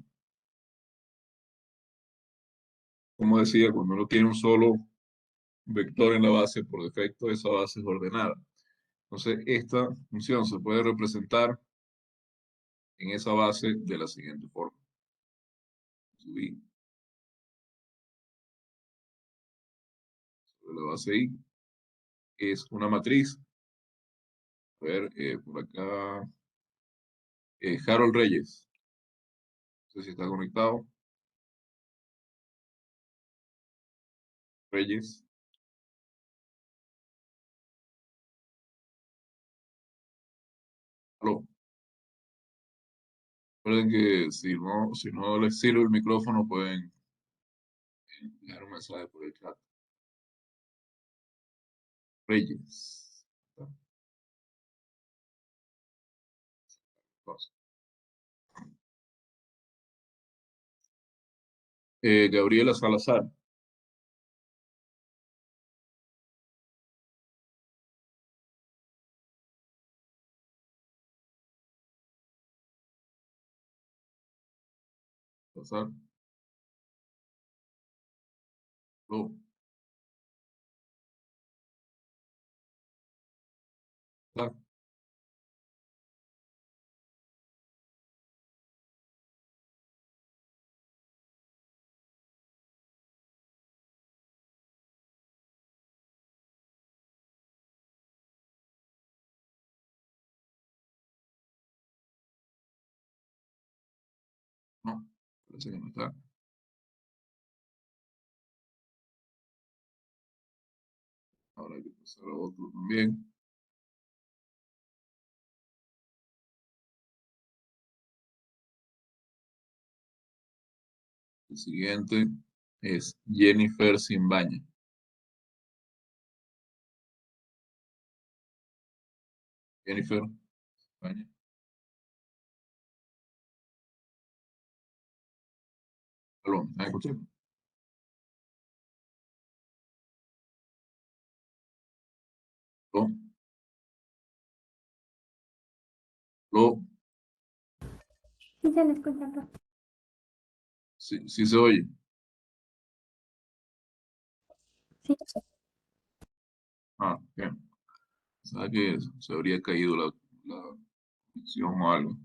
como decía, cuando uno tiene un solo vector en la base, por defecto esa base es ordenada. Entonces, esta función se puede representar en esa base de la siguiente forma. Sub I sobre la base I es una matriz. A ver, por acá, Harold Reyes. No sé si está conectado. Reyes. Aló. Recuerden que si no les sirve el micrófono, pueden dejar un mensaje por el chat. Reyes. Gabriela Salazar. Salazar. Aló. Ah, no, parece que no está. Ahora hay que pasar a otro también. El siguiente es Jennifer Simbaña. Jennifer Simbaña. Aló, ¿me escuchas? Aló, aló, Sí, se le escucha. sí, sí se oye. Sí. Ah, bien. Sabe que se habría caído la conexión o algo.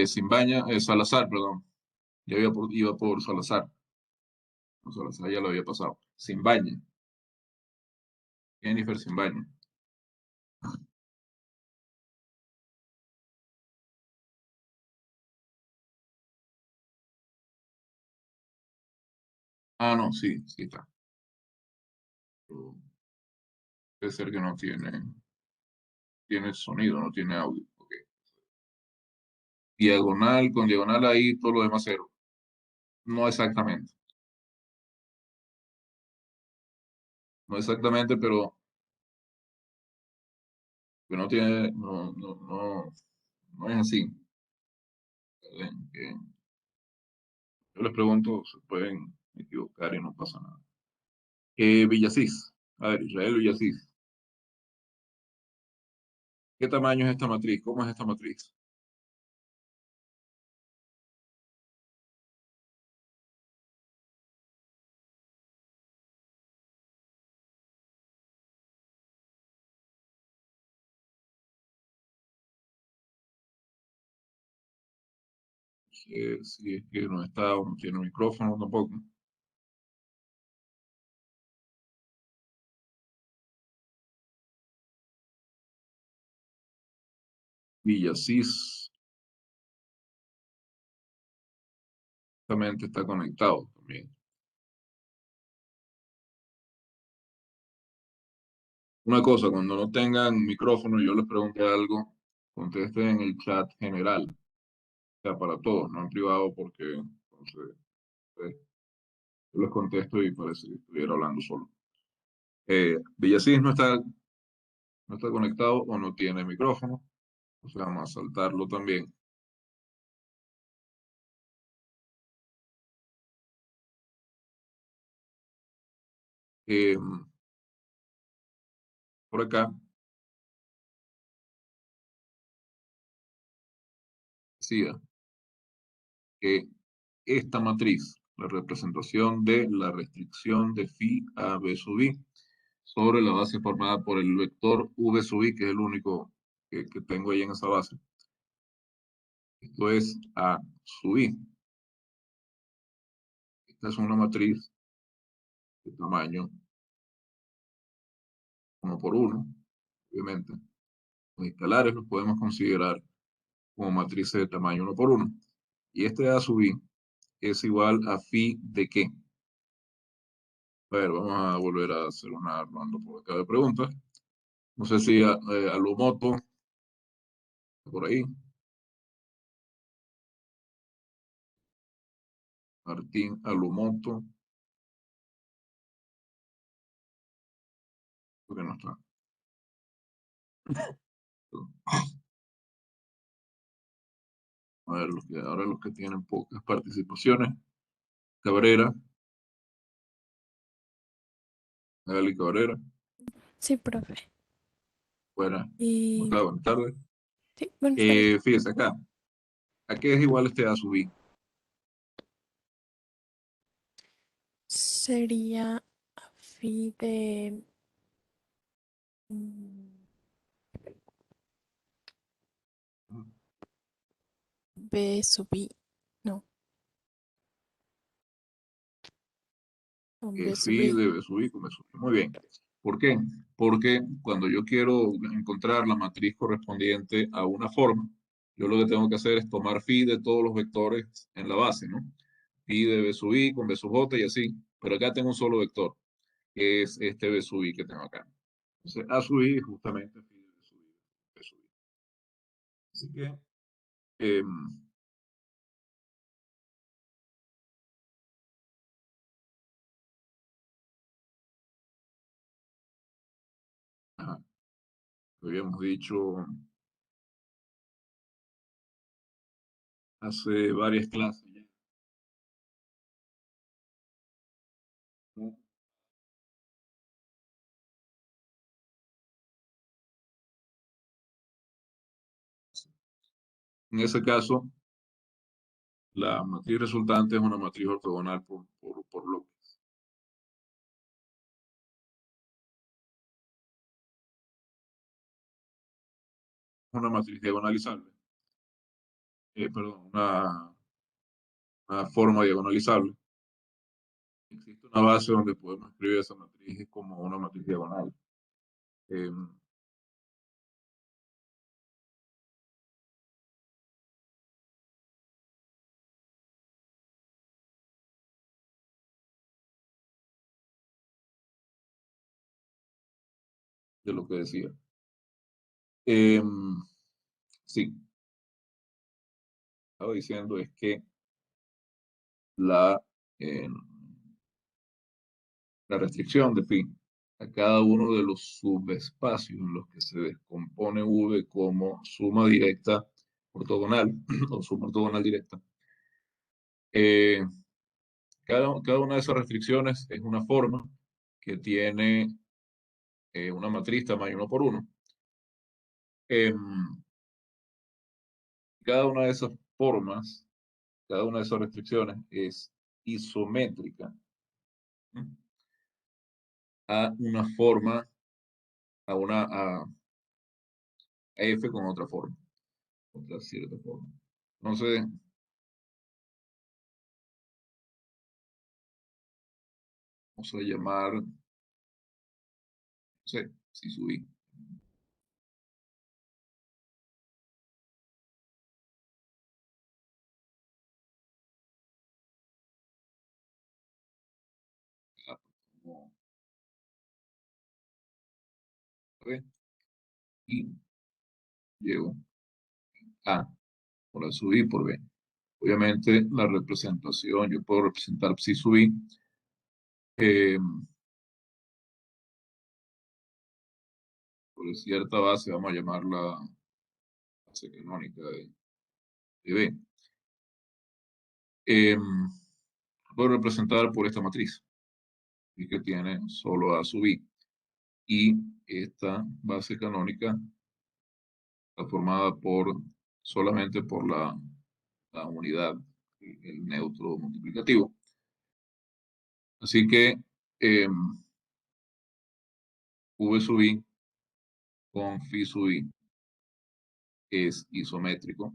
Simbaña, Salazar, perdón. Iba por Salazar. No, Salazar ya lo había pasado. Simbaña. Jennifer Simbaña. Ah, no, sí, sí está. Pero debe ser que no tiene sonido, no tiene audio. Ok. diagonal con diagonal ahí, todo lo demás cero. No exactamente. No exactamente, pero no tiene, no es así. Eh, Yo les pregunto, se pueden equivocar y no pasa nada. Villasís. A ver, Israel Villasís. ¿Qué tamaño es esta matriz? ¿Cómo es esta matriz? Si es que no está o no tiene micrófono tampoco. Villasís también está conectado también. Una cosa, cuando no tengan micrófono, yo les pregunté algo, contesten en el chat general, o sea, para todos, no en privado, porque entonces, yo les contesto y parece que estuviera hablando solo. Villasís no está conectado o no tiene micrófono, o sea, vamos a saltarlo también. Eh, por acá decía que esta matriz, la representación de la restricción de phi a b sub i sobre la base formada por el vector v sub i, que es el único que tengo ahí en esa base. Esto es a sub i. Esta es una matriz de tamaño 1 por 1, obviamente. Los escalares los podemos considerar como matrices de tamaño 1 por 1. Y este a sub i es igual a phi de qué. A ver, vamos a volver a hacer una ronda por acá de preguntas. No sé si Alumoto, por ahí. Martín Alumoto, porque no está. A ver, ahora los que tienen pocas participaciones. Cabrera, Gali Cabrera, Sí, profe. buena, ¿cómo Y está? Buenas tardes. sí, buenas tardes. Fíjese acá, ¿a qué es igual este a sub i? Sería phi de mm, B sub i. No, no, B sub Phi i. de B sub i con B sub i. Muy bien. ¿Por qué? Porque cuando yo quiero encontrar la matriz correspondiente a una forma, yo lo que tengo que hacer es tomar phi de todos los vectores en la base, ¿no? Phi de B sub i con B sub j y así. Pero acá tengo un solo vector, que es este B sub i que tengo acá. Entonces, A sub i es justamente phi de B sub i, B sub i. Así que, ajá, lo habíamos dicho hace varias clases ya, ¿no? En ese caso, la matriz resultante es una matriz ortogonal por bloques. Una matriz diagonalizable. Perdón, una forma diagonalizable. Existe una base donde podemos escribir esa matriz como una matriz diagonal. Eh, de lo que decía. Sí, estaba diciendo es que la, la restricción de phi a cada uno de los subespacios en los que se descompone V como suma directa ortogonal o suma ortogonal directa. Cada una de esas restricciones es una forma que tiene una matriz tamaño 1 por 1. Cada una de esas formas, cada una de esas restricciones es isométrica a una forma, a F con otra forma, otra cierta forma. Entonces, vamos a llamar, no sé, si subí. Y llego A, por la sub I por B. Obviamente la representación, yo puedo representar psi sub I por cierta base, vamos a llamarla base canónica de B. Puedo representar por esta matriz, y que tiene solo A sub I. Y esta base canónica está formada solamente por la unidad, el neutro multiplicativo. Así que V sub I con phi sub I es isométrico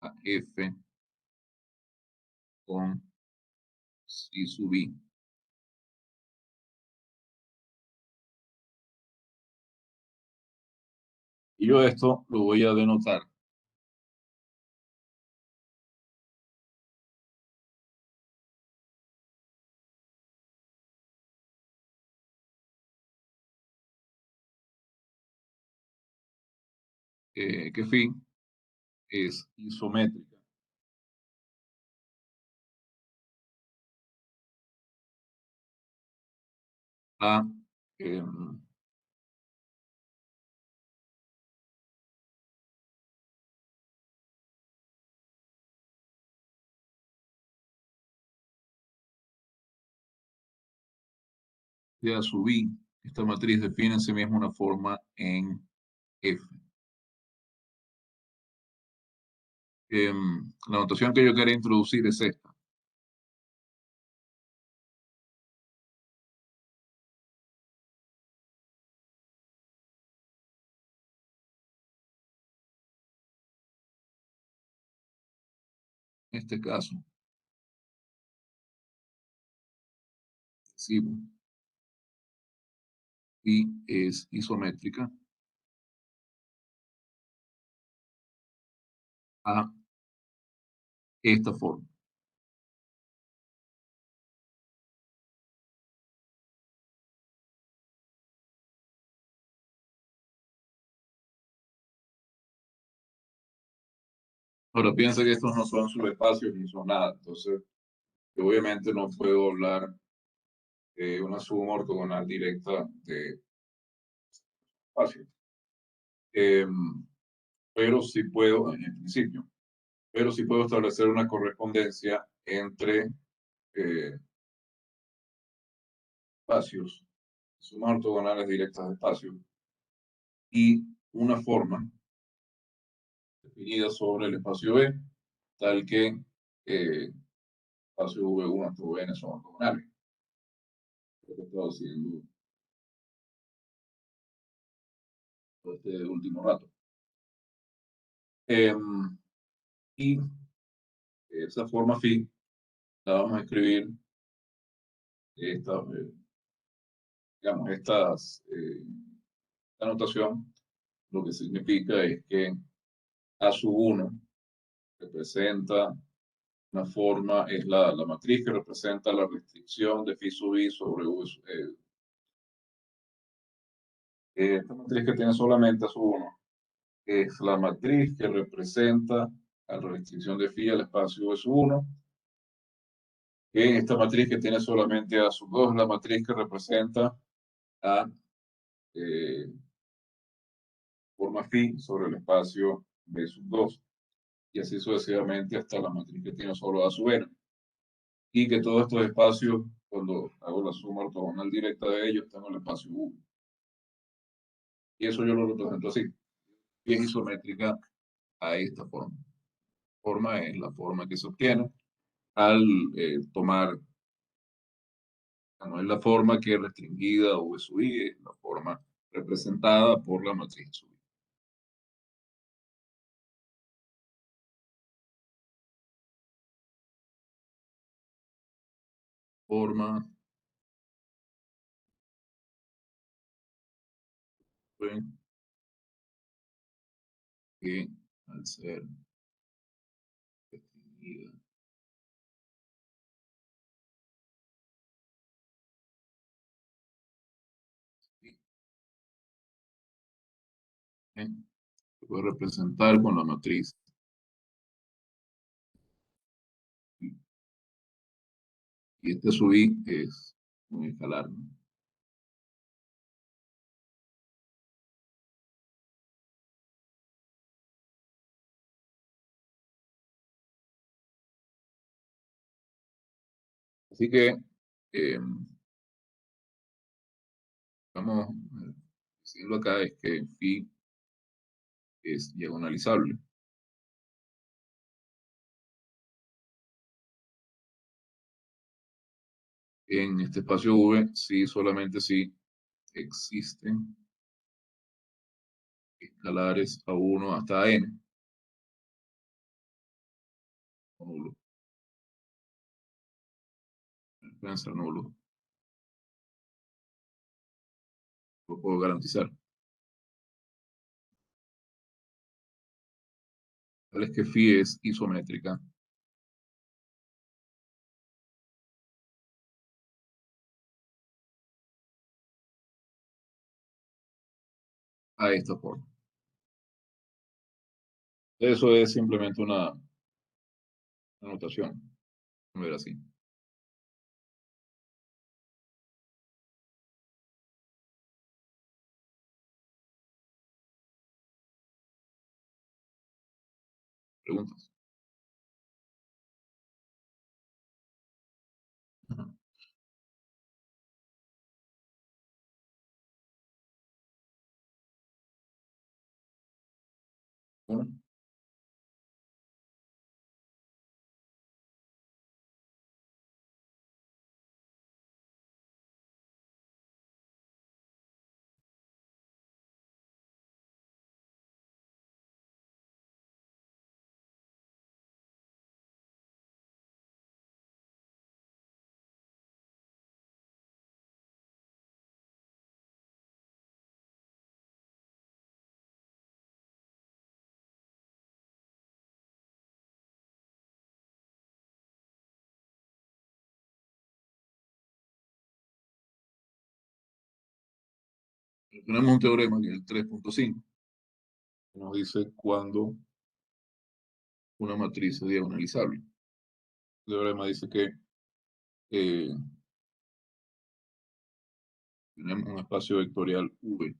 a F con psi sub I. Y yo esto lo voy a denotar que phi es isométrica a A sub I. Esta matriz define en sí misma una forma en F. La notación que yo quería introducir es esta. En este caso, si phi es isométrica a esta forma. Ahora piensa que estos no son subespacios ni son nada. Entonces, yo obviamente no puedo hablar de una suma ortogonal directa de espacios. Pero sí puedo, en principio, pero sí puedo establecer una correspondencia entre espacios, sumas ortogonales directas de espacios, y una forma definida sobre el espacio B, tal que espacio V1 hasta Vn son ortogonales. Lo que he estado haciendo todo este último rato. Y esa forma phi la vamos a escribir esta, digamos, esta notación, lo que significa es que A sub 1 representa una forma, es la matriz que representa la restricción de phi sub I sobre V, Esta matriz que tiene solamente a su 1 es la matriz que representa a la restricción de phi al espacio de su 1. Esta matriz que tiene solamente a su 2 es la matriz que representa a forma phi sobre el espacio B sub 2. Y así sucesivamente hasta la matriz que tiene solo a sub n. Y que todos estos espacios, cuando hago la suma ortogonal directa de ellos, están en el espacio U. Y eso yo lo represento así. Y es isométrica a esta forma. Forma es la forma que se obtiene al tomar, no es la forma que es restringida o sub i, es la forma representada por la matriz sub i. Forma que al ser restringida se puede representar con la matriz y este sub i es un escalar, ¿no? Así que vamos a decirlo acá, es que phi es diagonalizable. En este espacio V, sí, solamente si existen escalares a 1 hasta a n. O nulo. Pueden ser nulos. Lo puedo garantizar. Tal es que phi es isométrica a esta forma. Eso es simplemente una notación. A ver así. Preguntas. Ajá. Bueno, tenemos un teorema que es el 3.5, que nos dice cuándo una matriz es diagonalizable. El teorema dice que tenemos un espacio vectorial V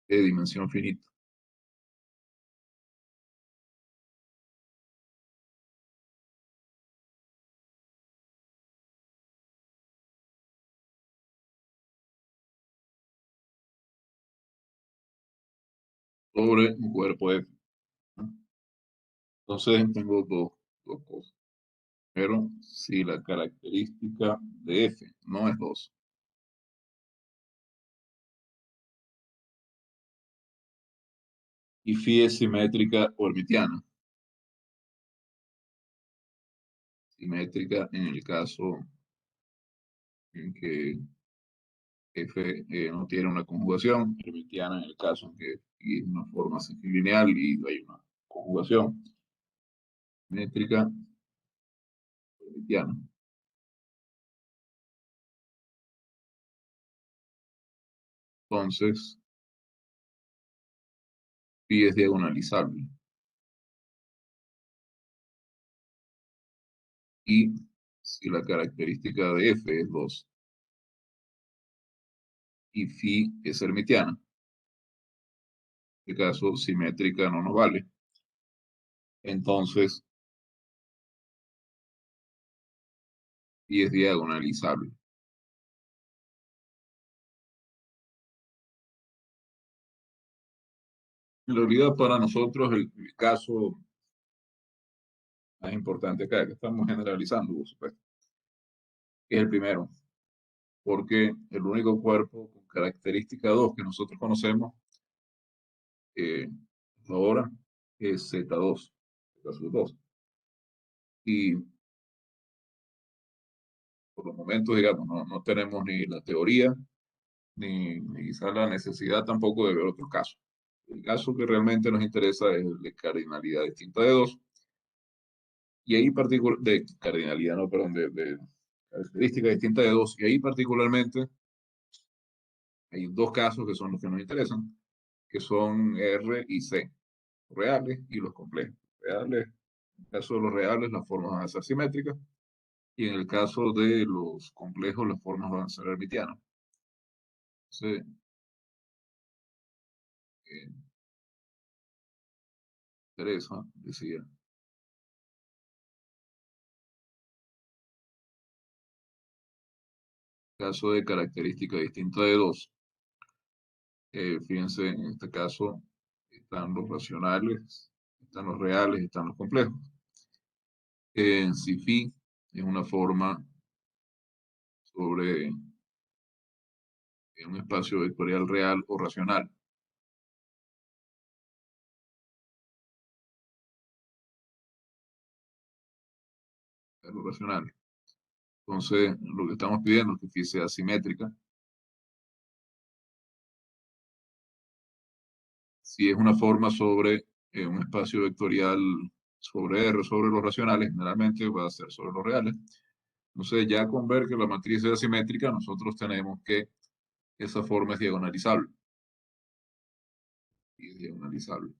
de dimensión finita. Sobre un cuerpo F, ¿no? Entonces tengo dos cosas. Pero si la característica de F no es 2, y phi es simétrica o hermitiana. Simétrica en el caso en que F no tiene una conjugación, hermitiana en el caso en que y es una forma lineal y hay una conjugación. Simétrica o hermitiana. entonces phi es diagonalizable. Y si la característica de f es 2 y phi es hermitiana, en este caso simétrica no nos vale, entonces phi es diagonalizable. En realidad, para nosotros, el caso más importante acá, que estamos generalizando, por supuesto, es el primero, porque el único cuerpo con característica 2 que nosotros conocemos ahora es Z2, caso 2. Y por los momentos, digamos, no tenemos ni la teoría, ni quizá la necesidad tampoco de ver otros casos. El caso que realmente nos interesa es el de cardinalidad distinta de 2, y ahí particular, de cardinalidad, no, perdón, de característica distinta de 2, y ahí particularmente hay dos casos que son los que nos interesan, que son R y C, los reales y los complejos. Reales, en el caso de los reales, las formas van a ser simétricas, y en el caso de los complejos, las formas van a ser hermitianas. Entonces, eh, Teresa decía, caso de característica distinta de 2, fíjense, en este caso están los racionales, están los reales, están los complejos. Si phi es una forma sobre un espacio vectorial real o racional, o racional. Entonces, lo que estamos pidiendo es que phi sea simétrica. Si es una forma sobre un espacio vectorial sobre R, sobre los racionales, generalmente va a ser sobre los reales. Entonces, ya con ver que la matriz es asimétrica, nosotros tenemos que esa forma es diagonalizable. Y es diagonalizable.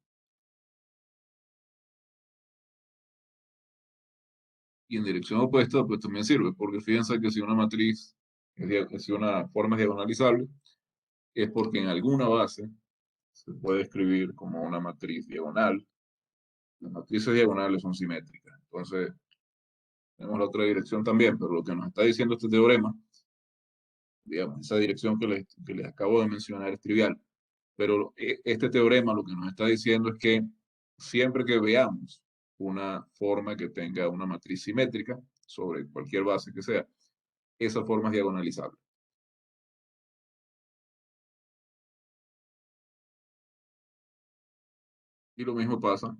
Y en dirección opuesta, pues también sirve, porque fíjense que si una matriz, si una forma es diagonalizable, es porque en alguna base se puede escribir como una matriz diagonal. Las matrices diagonales son simétricas. Entonces, tenemos la otra dirección también, pero lo que nos está diciendo este teorema, digamos, esa dirección que les acabo de mencionar es trivial. Pero este teorema lo que nos está diciendo es que siempre que veamos una forma que tenga una matriz simétrica sobre cualquier base que sea, esa forma es diagonalizable. Y lo mismo pasa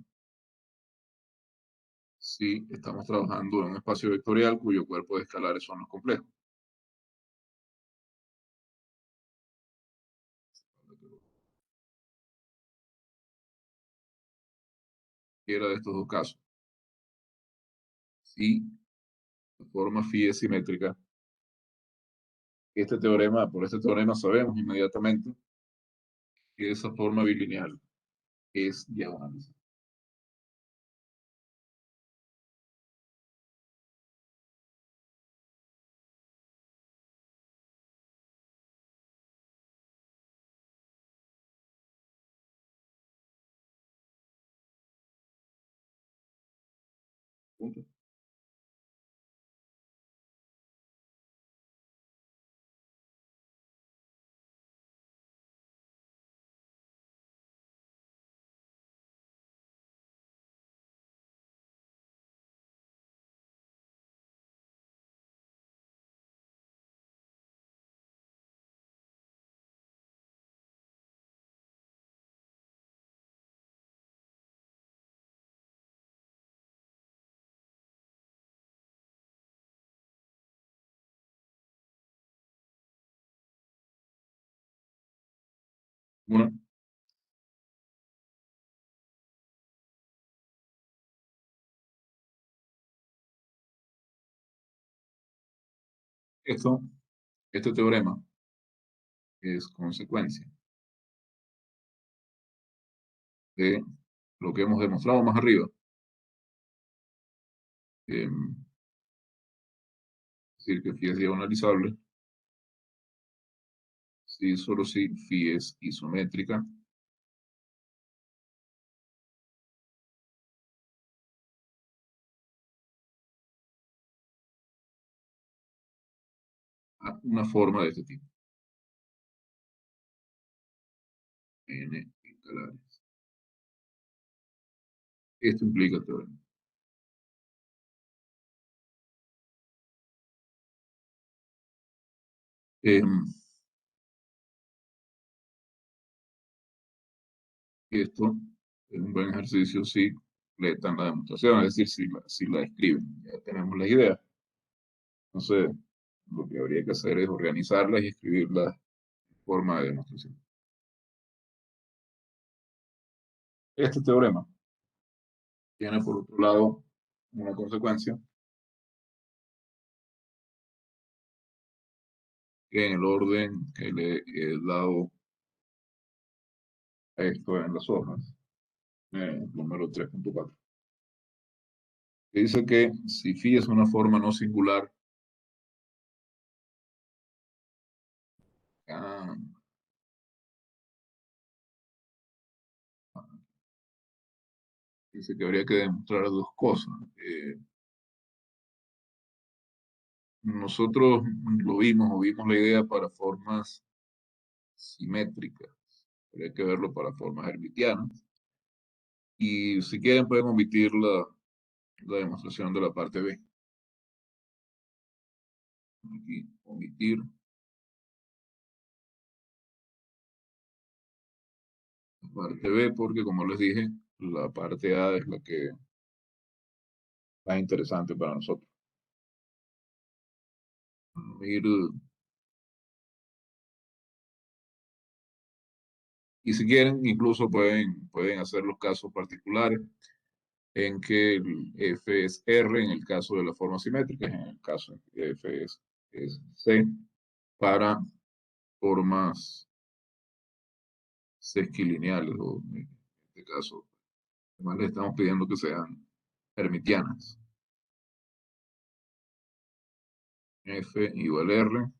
si estamos trabajando en un espacio vectorial cuyo cuerpo de escalares son los complejos. Cualquiera de estos dos casos. Si la forma phi es simétrica, por este teorema sabemos inmediatamente que esa forma bilineal es diagonalizable. Punto. Una, esto, este teorema es consecuencia de lo que hemos demostrado más arriba. Es decir, que phi es diagonalizable si solo si phi es isométrica a una forma de este tipo. N escalares. Esto implica el teorema. Esto es un buen ejercicio si completan la demostración, es decir, si la escriben. Ya tenemos las ideas. Entonces, lo que habría que hacer es organizarlas y escribirlas en forma de demostración. Este teorema tiene, por otro lado, una consecuencia que en el orden que le he dado a esto en las hojas, número 3.4, que dice que si phi es una forma no singular, ah, dice que habría que demostrar dos cosas. Nosotros lo vimos o vimos la idea para formas simétricas. Habría que verlo para formas hermitianas. Y si quieren pueden omitir la demostración de la parte B. Aquí, omitir la parte B porque, como les dije, la parte A es la que es más interesante para nosotros. Ir, y si quieren, incluso pueden hacer los casos particulares en que el F es R en el caso de las formas simétricas, en el caso en que F es C para formas sesquilineales, o en este caso, además le estamos pidiendo que sean hermitianas. F igual R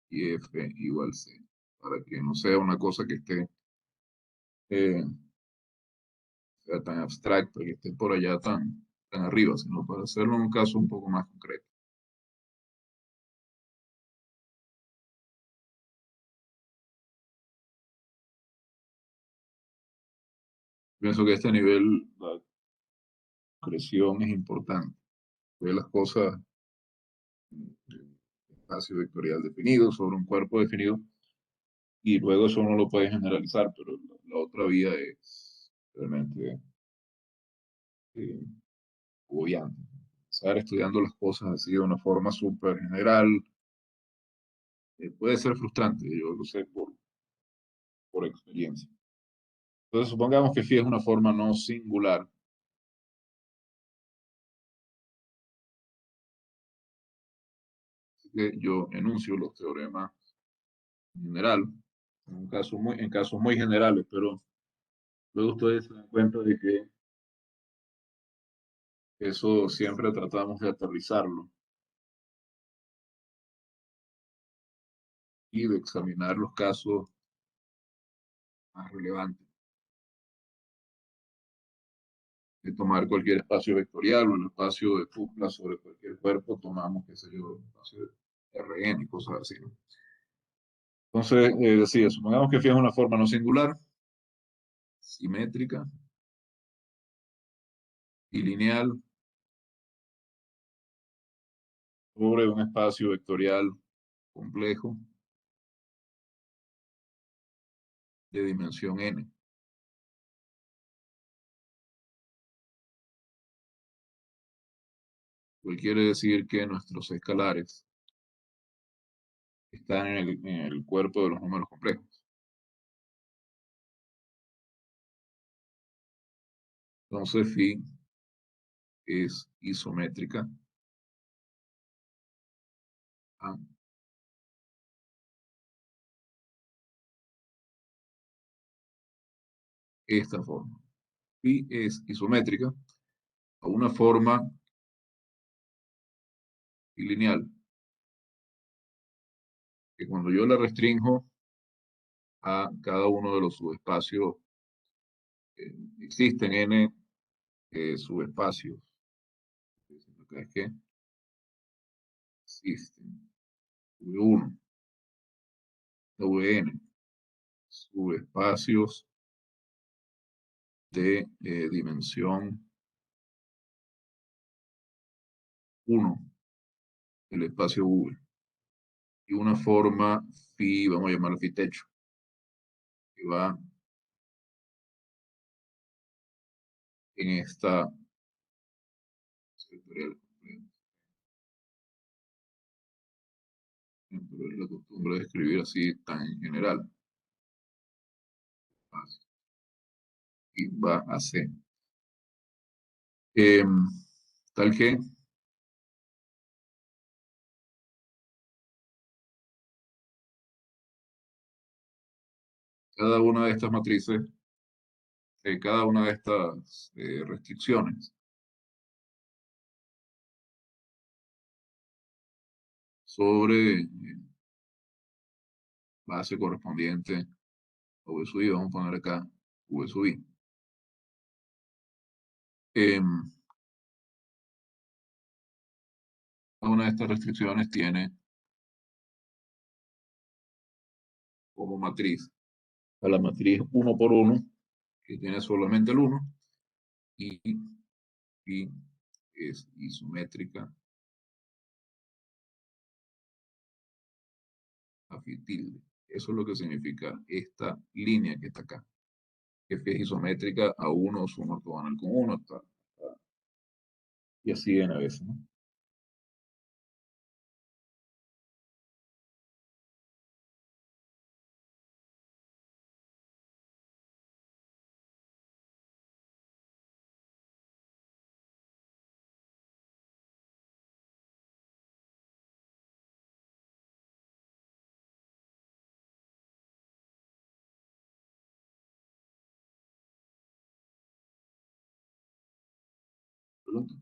y F igual C, para que no sea una cosa que esté sea tan abstracta, que esté por allá tan arriba, sino para hacerlo en un caso un poco más concreto. Pienso que a este nivel la concreción es importante. Ve las cosas en espacio vectorial definido sobre un cuerpo definido y luego eso no lo puede generalizar, pero la otra vía es realmente eh, agobiante. Estar estudiando las cosas así de una forma súper general puede ser frustrante, yo lo sé por experiencia. Entonces, supongamos que phi es una forma no singular. Así que yo enuncio los teoremas en general, en casos muy generales, pero luego ustedes se dan cuenta de que eso siempre tratamos de aterrizarlo y de examinar los casos más relevantes. De tomar cualquier espacio vectorial o el espacio de tupla sobre cualquier cuerpo, tomamos, qué sé yo, el espacio de Rn y cosas así, ¿no? Entonces, decía, supongamos que phi es una forma no singular, simétrica y lineal sobre un espacio vectorial complejo de dimensión n. Lo que quiere decir que nuestros escalares están en el cuerpo de los números complejos. Entonces, phi es isométrica a esta forma. Phi es isométrica a una forma bilineal, que cuando yo la restringo a cada uno de los subespacios, existen n subespacios. Acá es que existen V1, Vn, subespacios de dimensión 1, el espacio V, y una forma phi, vamos a llamarlo phi techo, que va en esta sectorial. Pero es la costumbre de escribir así tan en general. Y va a C. Tal que cada una de estas matrices, cada una de estas restricciones sobre base correspondiente a V sub I, vamos a poner acá V sub I. Cada una de estas restricciones tiene como matriz a la matriz 1 por 1, que tiene solamente el 1, y es isométrica a phi tilde. Eso es lo que significa esta línea que está acá, que es isométrica a 1 suma ortogonal con 1, y así en a veces, ¿no? ¿Preguntas?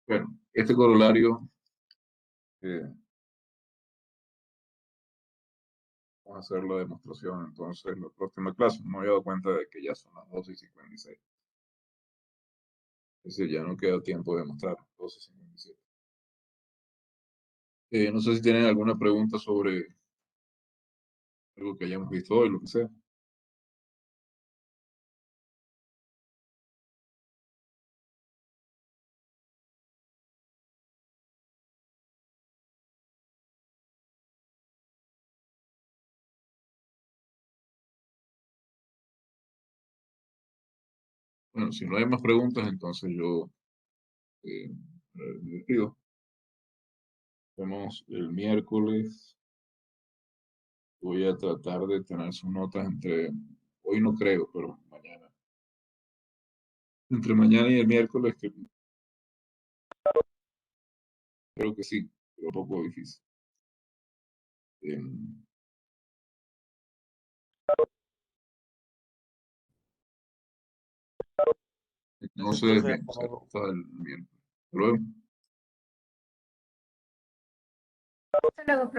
Bueno, este corolario, vamos a hacer la demostración entonces la próxima clase. No me había dado cuenta de que ya son las 12:56. Es decir, ya no queda tiempo de demostrar. 12:57. No sé si tienen alguna pregunta sobre algo que hayamos visto hoy, lo que sea. Bueno, si no hay más preguntas, entonces yo me despido. Vemos el miércoles. Voy a tratar de tener sus notas hoy no creo, pero mañana. Entre mañana y el miércoles, que creo que sí, pero un poco difícil. Entonces, bien, hasta el miércoles. Hasta luego. Hasta luego, profe.